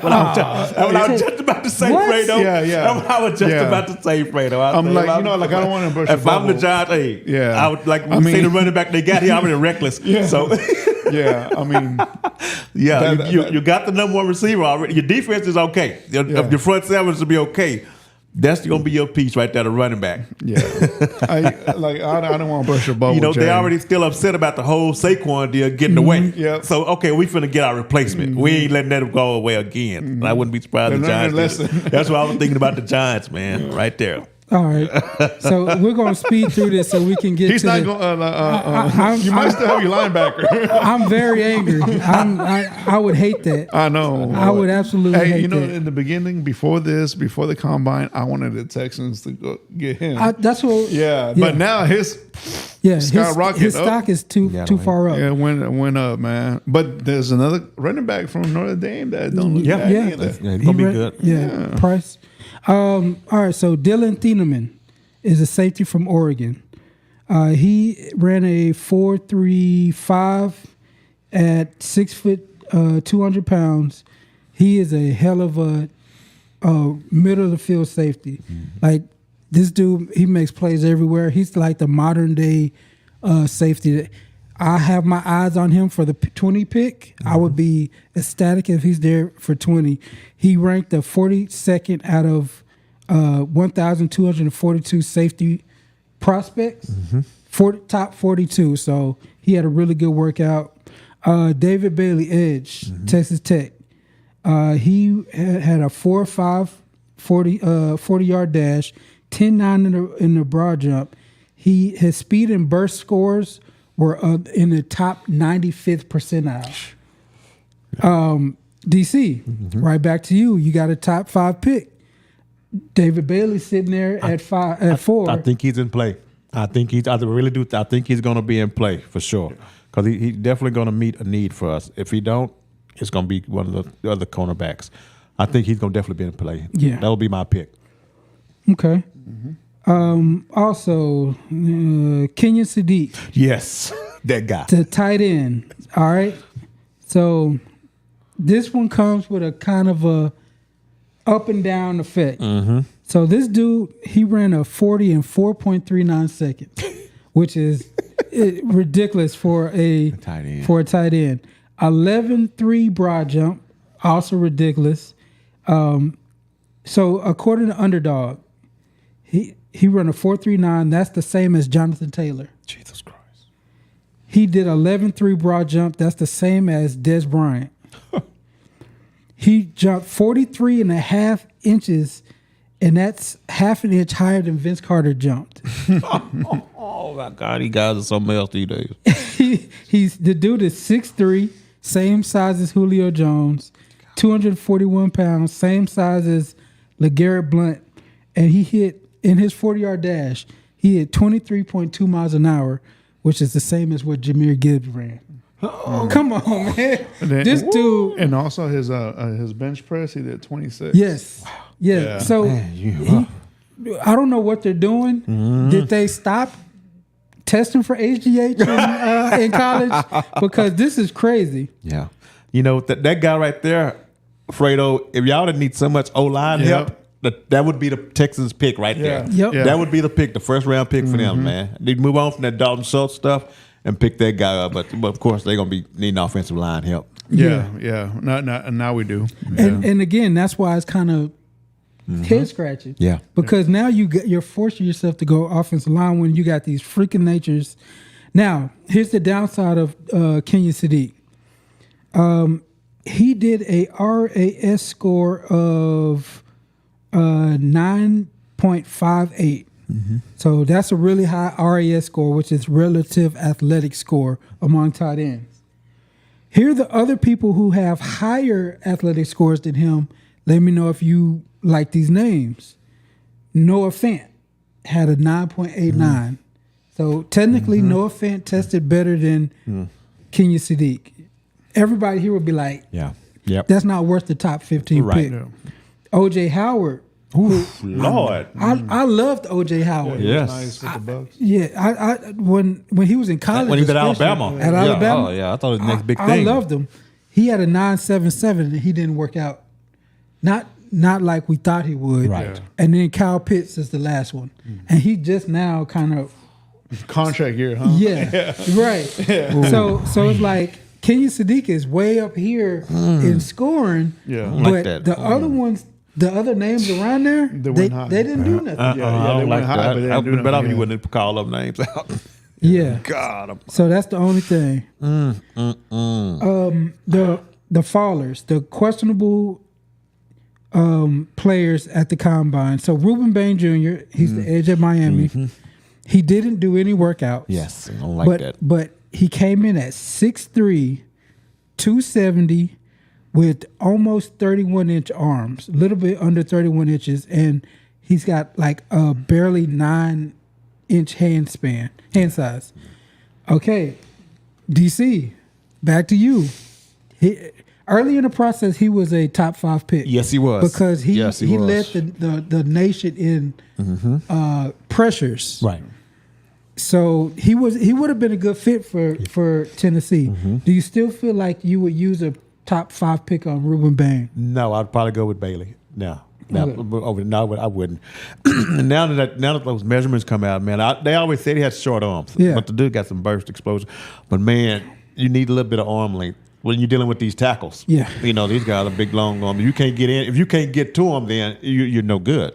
what I was just about to say, Fredo. Yeah. That's what I was just about to say, Fredo. I don't want to brush if I'm the Giants, I would say the running back they got here already reckless. Yeah. So I mean, you got the number 1 receiver already. Your defense is okay. Your front sevens will be okay. That's gonna be your piece right there, the running back. Yeah, I don't want to brush your bubble. They already still upset about the whole Saquon deal getting away. Yeah. So we finna get our replacement. We ain't letting that go away again. And I wouldn't be surprised the Giants. That's what I was thinking about the Giants, man. Right there. All right, so we're going to speed through this so we can get. He's not going. You might still have your linebacker. I'm very angry. I would hate that. I know. I would absolutely. Hate that. In the beginning, before the combine, I wanted the Texans to go get him. That's what. Yeah, but now his skyrocketed. His stock is too far up. Yeah, it went up, man. But there's another running back from Notre Dame that don't look bad either. Yeah, he's gonna be good. Yeah, Price. All right, so Dylan Thieneman is a safety from Oregon. He ran a 4.35 at 6 foot, 200 pounds. He is a hell of a middle of the field safety. Like this dude, he makes plays everywhere. He's like the modern day safety. I have my eyes on him for the 20 pick. I would be ecstatic if he's there for 20. He ranked the 42nd out of 1,242 safety prospects, top 42. So he had a really good workout. David Bailey, edge, Texas Tech. He had a 4.5 40-yard dash, 10.9 in the broad jump. His speed and burst scores were in the top 95th percentile. DC, right back to you. You got a top 5 pick. David Bailey sitting there at 4. I think he's in play. I really do. I think he's going to be in play for sure because he's definitely going to meet a need for us. If he don't, it's going to be one of the other cornerbacks. I think he's going to definitely be in play. Yeah, that will be my pick. Okay. Also, Kenyon Sadiq. Yes, that guy. The tight end. All right. So this one comes with a kind of a up and down effect. So this dude, he ran a 40 in 4.39 seconds, which is ridiculous for a tight end. 11.3 broad jump, also ridiculous. So according to Underdog, he ran a 4.39. That's the same as Jonathan Taylor. Jesus Christ. He did 11.3 broad jump. That's the same as Des Bryant. He jumped 43.5 inches and that's half an inch higher than Vince Carter jumped. Oh my God, these guys are something else these days. He's the dude is 6'3", same size as Julio Jones, 241 pounds, same size as LeGarrette Blount, and he hit in his 40-yard dash. He hit 23.2 miles an hour, which is the same as what Jahmyr Gibbs ran. Oh, come on, man! Then, This dude, and also his bench press, he did 26. yes, yeah. Yeah. So I don't know what they're doing. Did they stop testing for HGH in college? Because this is crazy. Yeah. You know, that guy right there, Fredo, if y'all didn't need so much O-line help, that would be the Texans pick right there. Yep. Yeah. That would be the pick, the first round pick for them, man. They'd move on from that Dalton Schultz stuff and pick that guy up. But of course, they're going to be needing offensive line help. Yeah. Now we do. Yeah. And again, that's why it's kind of head scratching. Yeah. Because now you're forcing yourself to go offensive line when you got these freaking natures. Now, here's the downside of Kenyon Sadiq. He did a RAS score of 9.58. So that's a really high RAS score, which is relative athletic score among tight ends. Here are the other people who have higher athletic scores than him. Let me know if you like these names. Noah Fant had a 9.89. So technically, Noah Fant tested better than Kenyon Sadiq. Everybody here would be like, that's not worth the top 15 pick. Yeah. O.J. Howard. Lord. I loved O.J. Howard. Yes. Nice with the Bucks. Yeah, I when he was in college. When he was at especially, Alabama. At Alabama. Oh, yeah. I thought it was the next big I thing. loved him. He had a 9.77 and he didn't work out. Not like we thought he would. Right. Yeah. And then Kyle Pitts is the last one. And he just now kind of Contract year, huh? right. So it's like Kenyon Sadiq is way up here in scoring. Yeah. But Like that. the other ones, the other names around there, they went high. didn't do nothing. Yeah, they went high, but they didn't do but nothing. you wouldn't call them names out. Yeah. God. So that's the only thing. The fallers, the questionable players at the combine. So Ruben Bain Jr., he's the edge at Miami. He didn't do any workouts. Yes. I don't like that. But he came in at 6'3", 270 with almost 31-inch arms, a little bit under 31 inches, and he's got like a barely 9-inch hand size. Okay, DC, back to you. Early in the process, he was a top 5 pick. Yes, he was. Because he was. led the nation in pressures. Right. So he would have been a good fit for Tennessee. Do you still feel like you would use a top 5 pick on Ruben Bain? No, I'd probably go with Bailey. No, I wouldn't. now that those measurements come out, man, they always said he had short arms, but the dude got some burst explosion. But man, you need a little bit of arm length when you're dealing with these tackles. Yeah, you know these guys are big, long arms. You can't get in. If you can't get to them, then you're no good.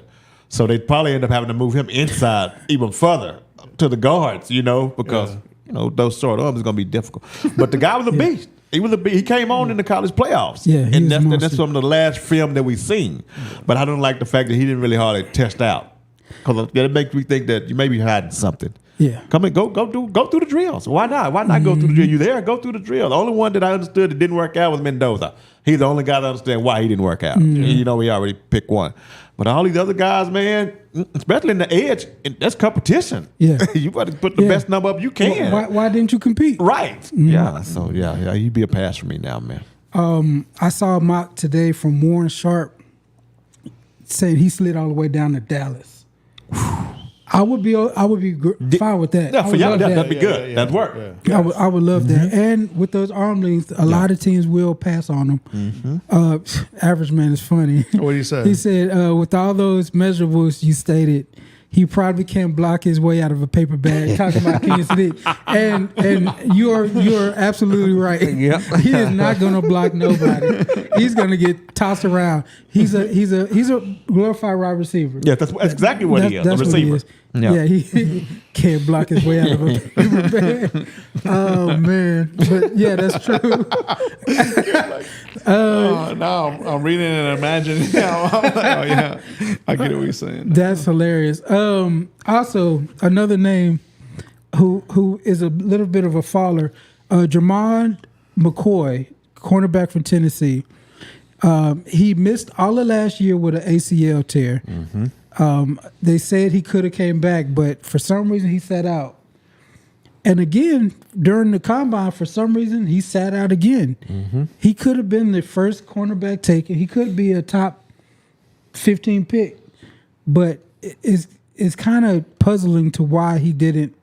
So they'd probably end up having to move him inside even further to the guards, because those short arms is going to be difficult. But the guy was a beast. He was a beast. He came on in the college playoffs. Yeah, and that's some of the last film that we've seen. But I don't like the fact that he didn't really hardly test out, because it makes me think that you may be hiding something. Yeah, come in, go through the drills. Why not? Why not go through the drill? You there? Go through the drill. The only one that I understood that didn't work out was Mendoza. He's the only guy that understands why he didn't work out. We already picked one. But all these other guys, man, especially in the edge, that's competition. Yeah, you got to put the best number up you can. Why didn't you compete? Right. Yeah. So yeah, you'd be a pass for me now, man. I saw a mock today from Warren Sharp saying he slid all the way down to Dallas. I would be fine with that. Yeah, for y'all, that'd be good. That'd work. Yeah. I would love that. And with those arm lengths, a lot of teams will pass on them. Average man is funny. What did he say? He said, with all those measurables you stated, he probably can't block his way out of a paper bag. Talking about Kenyon Sadiq, and you're absolutely right. Yep. He is not going to block nobody. He's going to get tossed around. He's a glorified wide receiver. Yeah, that's exactly what he is. That's A receiver. what he is. Yeah, he can't block his way out of a paper bag. Oh man, but yeah, that's true. Now I'm reading and imagining. I'm like, oh yeah, I get what you're saying. That's hilarious. Also, another name who is a little bit of a faller, Jermon McCoy, cornerback from Tennessee. He missed all of last year with an ACL tear. They said he could have came back, but for some reason he sat out. And again, during the combine, for some reason, he sat out again. He could have been the first cornerback taken. He could be a top 15 pick, but it's kind of puzzling to why he didn't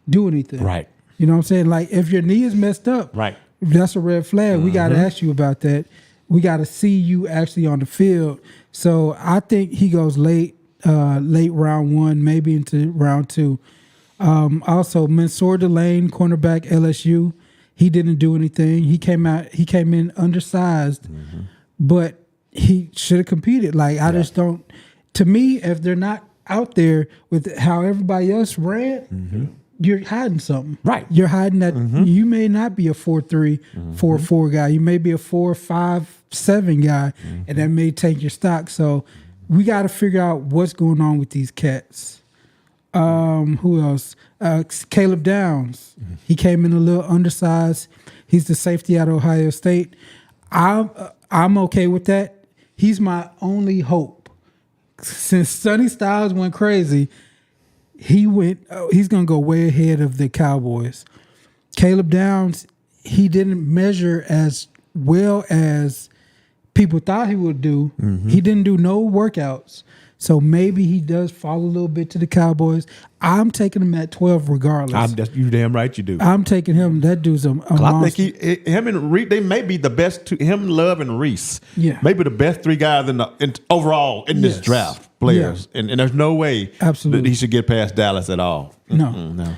do anything. Right. You know what I'm saying? Like, if your knee is messed up, Right. that's a red flag. We got to ask you about that. We got to see you actually on the field. So I think he goes late round 1, maybe into round 2. Also, Mansour Delane, cornerback LSU, he didn't do anything. He came in undersized, but he should have competed. Like, I just don't. To me, if they're not out there with how everybody else ran, you're hiding something. Right. You're hiding that you may not be a 4-3, 4-4 guy. You may be a 4-5-7 guy, and that may take your stock. So we got to figure out what's going on with these cats. Who else? Caleb Downs. He came in a little undersized. He's the safety out of Ohio State. I'm okay with that. He's my only hope. Since Sonny Styles went crazy, he's gonna go way ahead of the Cowboys. Caleb Downs, he didn't measure as well as people thought he would do. He didn't do no workouts. So maybe he does fall a little bit to the Cowboys. I'm taking him at 12 regardless. You damn right you do. I'm taking him. That dude's a monster. I think him and Reese, they may be the best two. Him, Love, and Reese. Yeah. Maybe the best 3 guys overall in this draft players. And there's no way Absolutely that he should get past Dallas at all. No. No.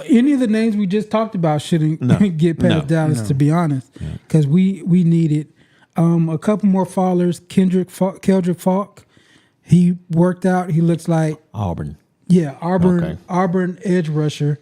Any of the names we just talked about shouldn't get past Dallas, to be honest, because we need it. A couple more fallers. Keldrick Falk. He worked out. He looks like Auburn. Yeah, Auburn. Okay. Auburn edge rusher.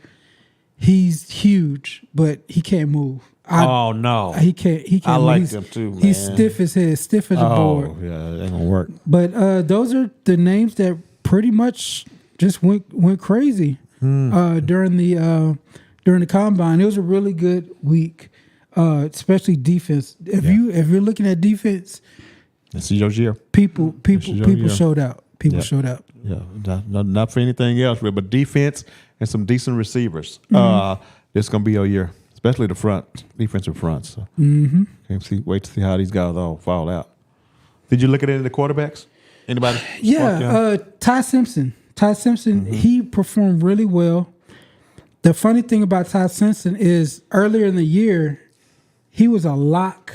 He's huge, but he can't move. Oh no, he can't. He can't. I like him too, man. He's stiff as head, stiff as a board. Oh yeah, that ain't gonna work. But those are the names that pretty much just went crazy during the combine. It was a really good week. Especially defense. If you're looking at defense, this is your year. People showed out. People showed out. Yeah, not for anything else, but defense and some decent receivers. This is gonna be your year, especially the defensive front. So wait to see how these guys all fall out. Did you look at any of the quarterbacks? Anybody? Yeah, Ty Simpson. He performed really well. The funny thing about Ty Simpson is earlier in the year, he was a lock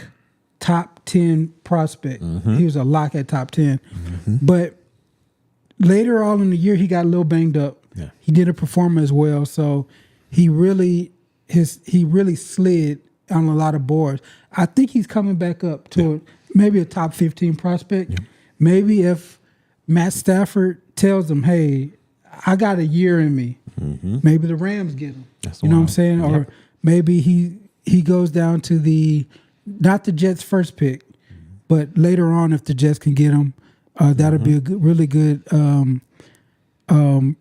top 10 prospect. He was a lock at top 10. But later on in the year, he got a little banged up. Yeah. He didn't perform as well. So he really slid on a lot of boards. I think he's coming back up to maybe a top 15 prospect. Yeah. Maybe if Matt Stafford tells him, hey, I got a year in me, maybe the Rams get him. You know what I'm saying? Yep. Or maybe he goes down to not the Jets' first pick, but later on if the Jets can get him, that'll be a really good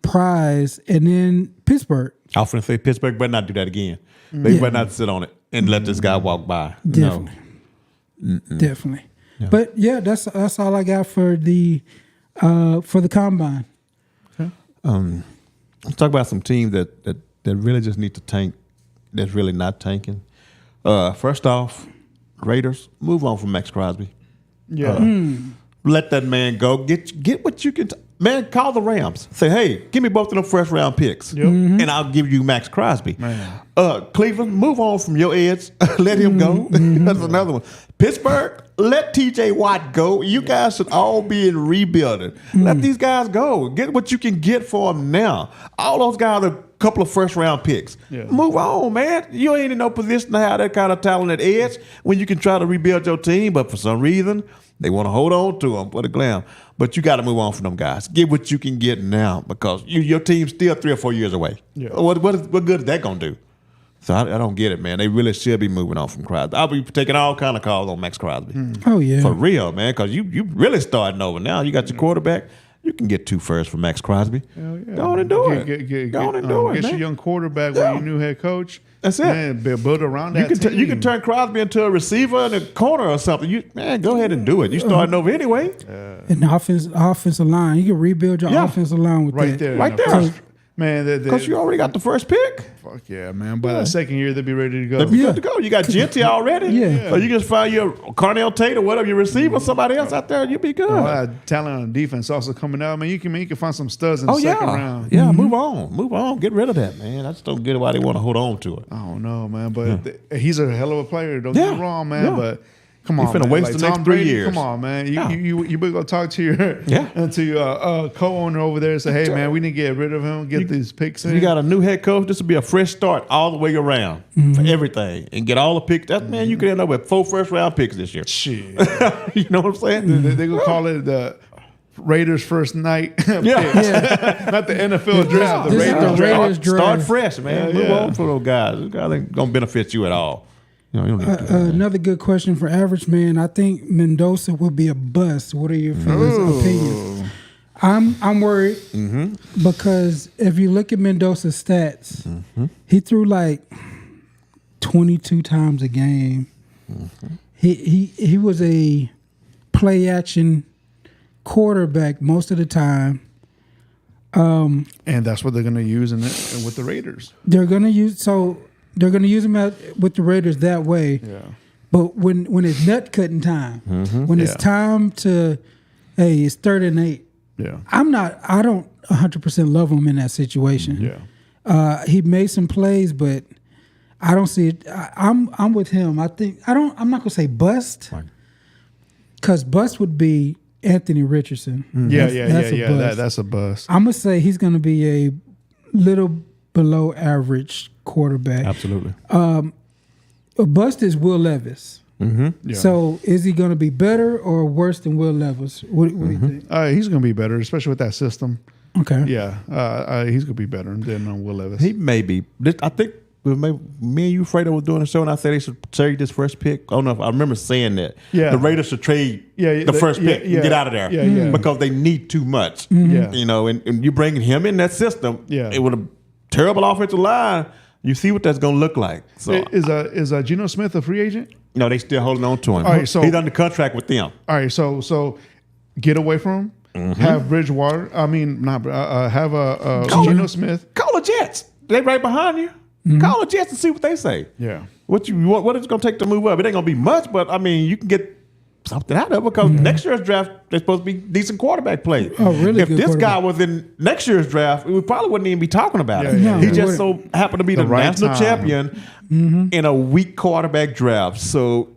prize. And then Pittsburgh. I was going to say Pittsburgh better not do that again. They better not sit on it and let this guy walk by. Definitely. No. Definitely. Yeah. But yeah, that's all I got for the combine. Okay. Let's talk about some teams that really just need to tank. That's really not tanking. First off, Raiders, move on from Max Crosby. Yeah. Let that man go. Get what you can. Man, call the Rams. Say, hey, give me both of them first round picks, and I'll give you Max Crosby. Cleveland, move on from your edge. Let him go. That's another one. Pittsburgh, let TJ Watt go. You guys should all be in rebuilding. Let these guys go. Get what you can get for them now. All those guys are a couple of first round picks. Yeah. Move on, man. You ain't in no position to have that kind of talent at edge when you can try to rebuild your team, but for some reason, they want to hold on to them for the glam. But you got to move on from them guys. Get what you can get now because your team's still 3 or 4 years away. Yeah. What good is that going to do? So I don't get it, man. They really should be moving on from Crosby. I'll be taking all kind of calls on Max Crosby. Oh yeah, For real, man, because you really starting over now. You got your quarterback. You can get 2 firsts for Max Crosby. Hell yeah. Go on and do it. Go on and do it, Get man. your young quarterback with your new head coach. That's it. Man, build around that team. You can turn Crosby into a receiver in a corner or something. Man, go ahead and do it. You starting over anyway. and the offensive line, you can rebuild your offensive line with right that. there. Right there. Man, Because you already got the first pick. fuck yeah, man. By the second year, they'll be ready to go. They'll be good to go. You got Genty already. Yeah. So you just find your Carnell Tate or whatever, your receiver, somebody else out there, you'll be good. Talent on defense also coming out, man. You can find some studs in the second round. Yeah, move on. Get rid of that, man. I just don't get why they want to hold on to it. I don't know, man, but he's a hell of a player. Don't get me wrong, man. Yeah. But come on, finna man. waste the next Tom 3 Brady, years. Come on, man. Yeah. You better go talk to your co-owner over there and say, hey, man, we need to get rid of him. Get these picks in. You got a new head coach. This will be a fresh start all the way around for everything, and get all the picks. That man, you could end up with 4 first-round picks this year. Shit. You know what I'm saying? They're going to call it the Raiders first night. Yeah. Not the NFL draft. The This is Raiders the draft. Raiders draft. Start fresh, man. Move yeah. on for those guys. Those guys ain't gonna benefit you at all. You know, you don't need to do that. Another good question for average man. I think Mendoza will be a bust. What are your fellas' opinions? I'm worried because if you look at Mendoza's stats, he threw like 22 times a game. He was a play action quarterback most of the time. And that's what they're going to use with the Raiders. They're gonna use him with the Raiders that way. Yeah. But when it's nut cutting time, when it's time to, hey, it's 3rd and 8. Yeah. I don't 100% love him in that situation. Yeah. He made some plays, but I don't see it. I'm with him. I'm not gonna say bust, because bust would be Anthony Richardson. That's a bust. I'm gonna say he's gonna be a little below average quarterback. Absolutely. A bust is Will Levis. Yeah. So is he going to be better or worse than Will Levis? What do you think? He's going to be better, especially with that system. Okay. Yeah. He's going to be better than Will Levis. He may be. I think me and you, Fredo, was doing a show, and I said they should trade this first pick. I don't know if I remember saying that. Yeah. The Raiders should trade the first pick and get out of there. Yeah. Because they need too much. Yeah. You know, and you bringing him in that system. Yeah. It with a terrible offensive line. You see what that's going to look like. So Is Geno Smith a free agent? no, they still holding on to him. All right, so- he's under contract with them. All right, so get away from him. Have Bridgewater. I mean, not have Geno Smith. Call the Jets. They right behind you. Call the Jets and see what they say. Yeah. What it's going to take to move up? It ain't going to be much, but I mean, you can get something out of it because next year's draft there's supposed to be decent quarterback play. Oh, really If good this guy quarterback. was in next year's draft, we probably wouldn't even be talking about it. Yeah, He yeah. just so happened to be the right national time. champion in a weak quarterback draft. So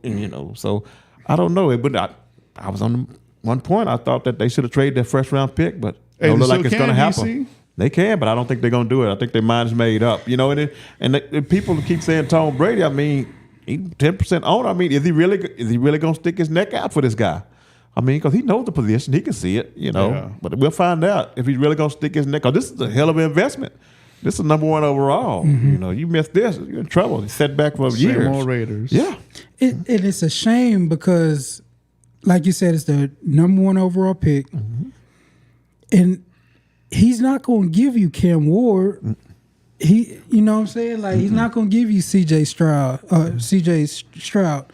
so I don't know. But I was on one point. I thought that they should have traded their first round pick, but it Hey, don't they look like still it's going to can, happen. DC? They can, but I don't think they're going to do it. I think their mind is made up. You know, and people keep saying Tom Brady. I mean, he 10% owner. I mean, is he really going to stick his neck out for this guy? I mean, because he knows the position, he can see it. You know, Yeah. but we'll find out if he's really going to stick his neck. Because this is a hell of an investment. This is number 1 overall. You know, you miss this, you're in trouble. It's set back for years. Same old Raiders. Yeah, It's a shame because, like you said, it's the number 1 overall pick, and he's not going to give you Cam Ward. You know what I'm saying? Like he's not going to give you CJ Stroud.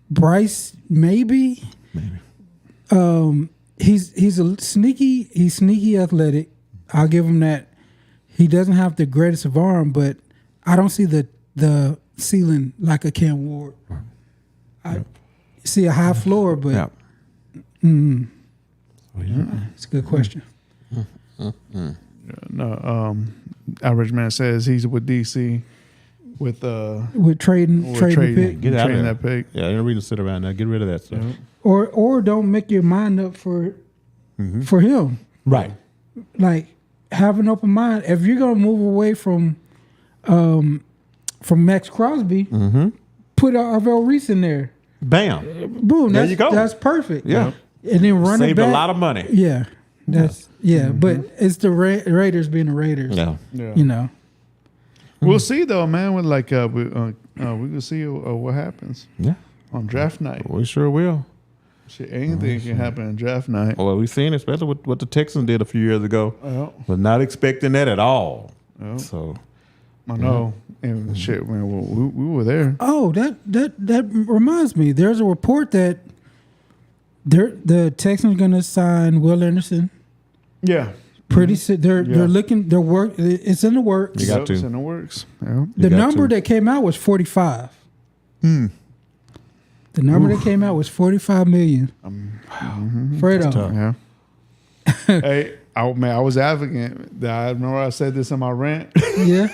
Bryce maybe. He's sneaky athletic. I'll give him that. He doesn't have the greatest of arm, but I don't see the ceiling like a Cam Ward. I see a high floor, but yeah. it's a good question. No. Average man says he's with DC with Trading the pick, Get out of trading there. that pick. Yeah, ain't no reason to sit around now. Get rid of that stuff. or don't make your mind up for him. Right. Like have an open mind. If you're gonna move away from Max Crosby, put Arvell Reese in there. Bam. Boom. There That's, you go. That's perfect. Yeah. And then run it Saved back. a lot of money. Yeah. That's but it's the Raiders being the Raiders. Yeah. Yeah. You know. We'll see though, man. With like we can see what happens Yeah, on draft night. we sure will. Shit, anything can happen on draft night. Well, we've seen, especially with what the Texans did a few years ago. Well, Was not expecting that at all. well, So I know, and shit, man. We were there. Oh, that reminds me. There's a report that the Texans are going to sign Will Anderson. Yeah, Pretty soon. They're Yeah. looking. They're work. It's in the works. You got to. It's in the works. Yeah. The got number to. that came out was 45. The number that came out was 45 million. Fredo. tough. Yeah. Hey, I was advocate. I remember I said this in my rant. Yeah.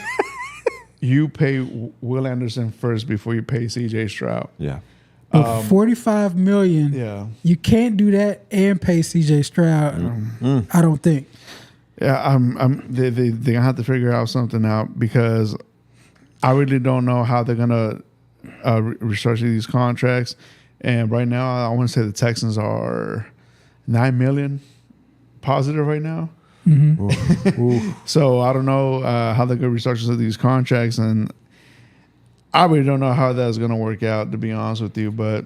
You pay Will Anderson first before you pay C.J. Stroud. yeah, But 45 million. Yeah. You can't do that and pay C.J. Stroud. I don't think. Yeah, they're gonna have to figure out something out because I really don't know how they're gonna restructure these contracts. And right now, I want to say the Texans are 9 million positive right now. So I don't know how they're gonna restructure these contracts, and I really don't know how that's gonna work out. To be honest with you, but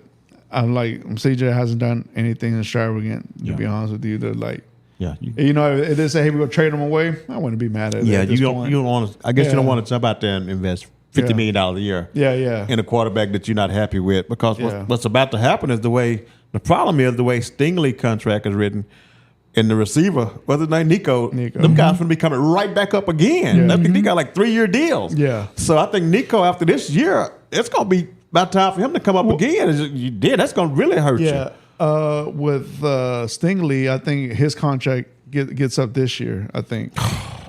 I'm like CJ hasn't done anything extravagant. To be honest with you, they're like. yeah. You know, if they say, hey, we're going to trade them away, I wouldn't be mad at it. Yeah, at you this don't. point. You don't want to. I guess you don't Yeah. want to jump out there and invest $50 million a year. Yeah, yeah. In a quarterback that you're not happy with, because Yeah. what's about to happen is the way Stingley contract is written, and the receiver, what's his name, Nico. Them guys going to be coming right back up again. Yeah. I think they got like 3-year deals. Yeah. So I think Nico after this year, it's going to be about time for him to come up again. You did. That's going to really hurt Yeah. you. With Stingley, I think his contract gets up this year, I think.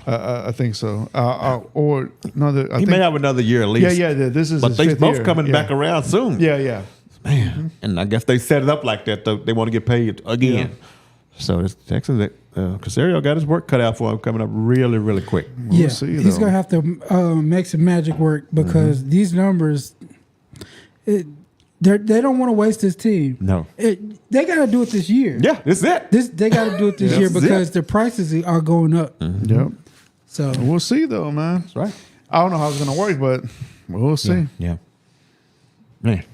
I think so. Or another. He may have another year at least. Yeah. This is But his they fifth both year. coming Yeah. back around soon. Yeah. Man, and I guess they set it up like that. Though. They want to get paid again. Yeah. So it's Texans. Casario got his work cut out for him coming up really, really quick. Yeah, see, he's though. gonna have to make some magic work because these numbers, they don't want to waste his team. No. They got to do it this year. Yeah, that's it. They got to do it this year That's because it. the prices are going up. Yep. So We'll see, though, man. That's right. I don't know how it's going to work, but we'll see. Yeah. Man.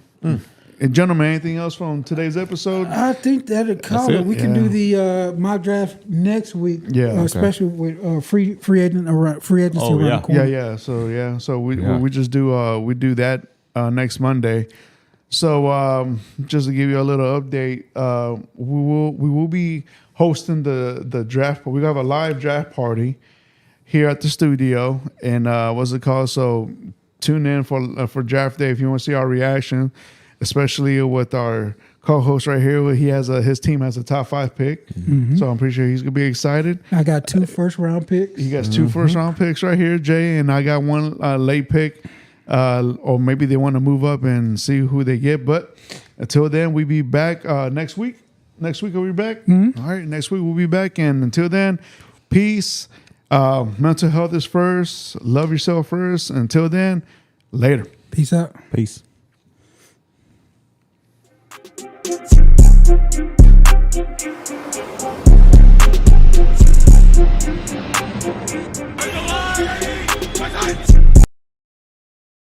And gentlemen, anything else from today's episode? I think that'll cover. it. We can do the mock draft next week. Yeah, okay. Especially with free agency around the corner. Yeah. So we just do we do that next Monday. So just to give you a little update, we will be hosting the draft. We have a live draft party here at the studio, and what's it called? So tune in for draft day if you want to see our reaction, especially with our co-host right here. He has his team has a top 5 pick, so I'm pretty sure he's gonna be excited. I got 2 first-round picks. He got 2 first-round picks right here, Jay, and I got 1 late pick. Or maybe they want to move up and see who they get. But until then, we'll be back next week. Next week, are we back? All right, next week we'll be back. And until then, peace. Mental health is first. Love yourself first. Until then, later. Peace out. Peace.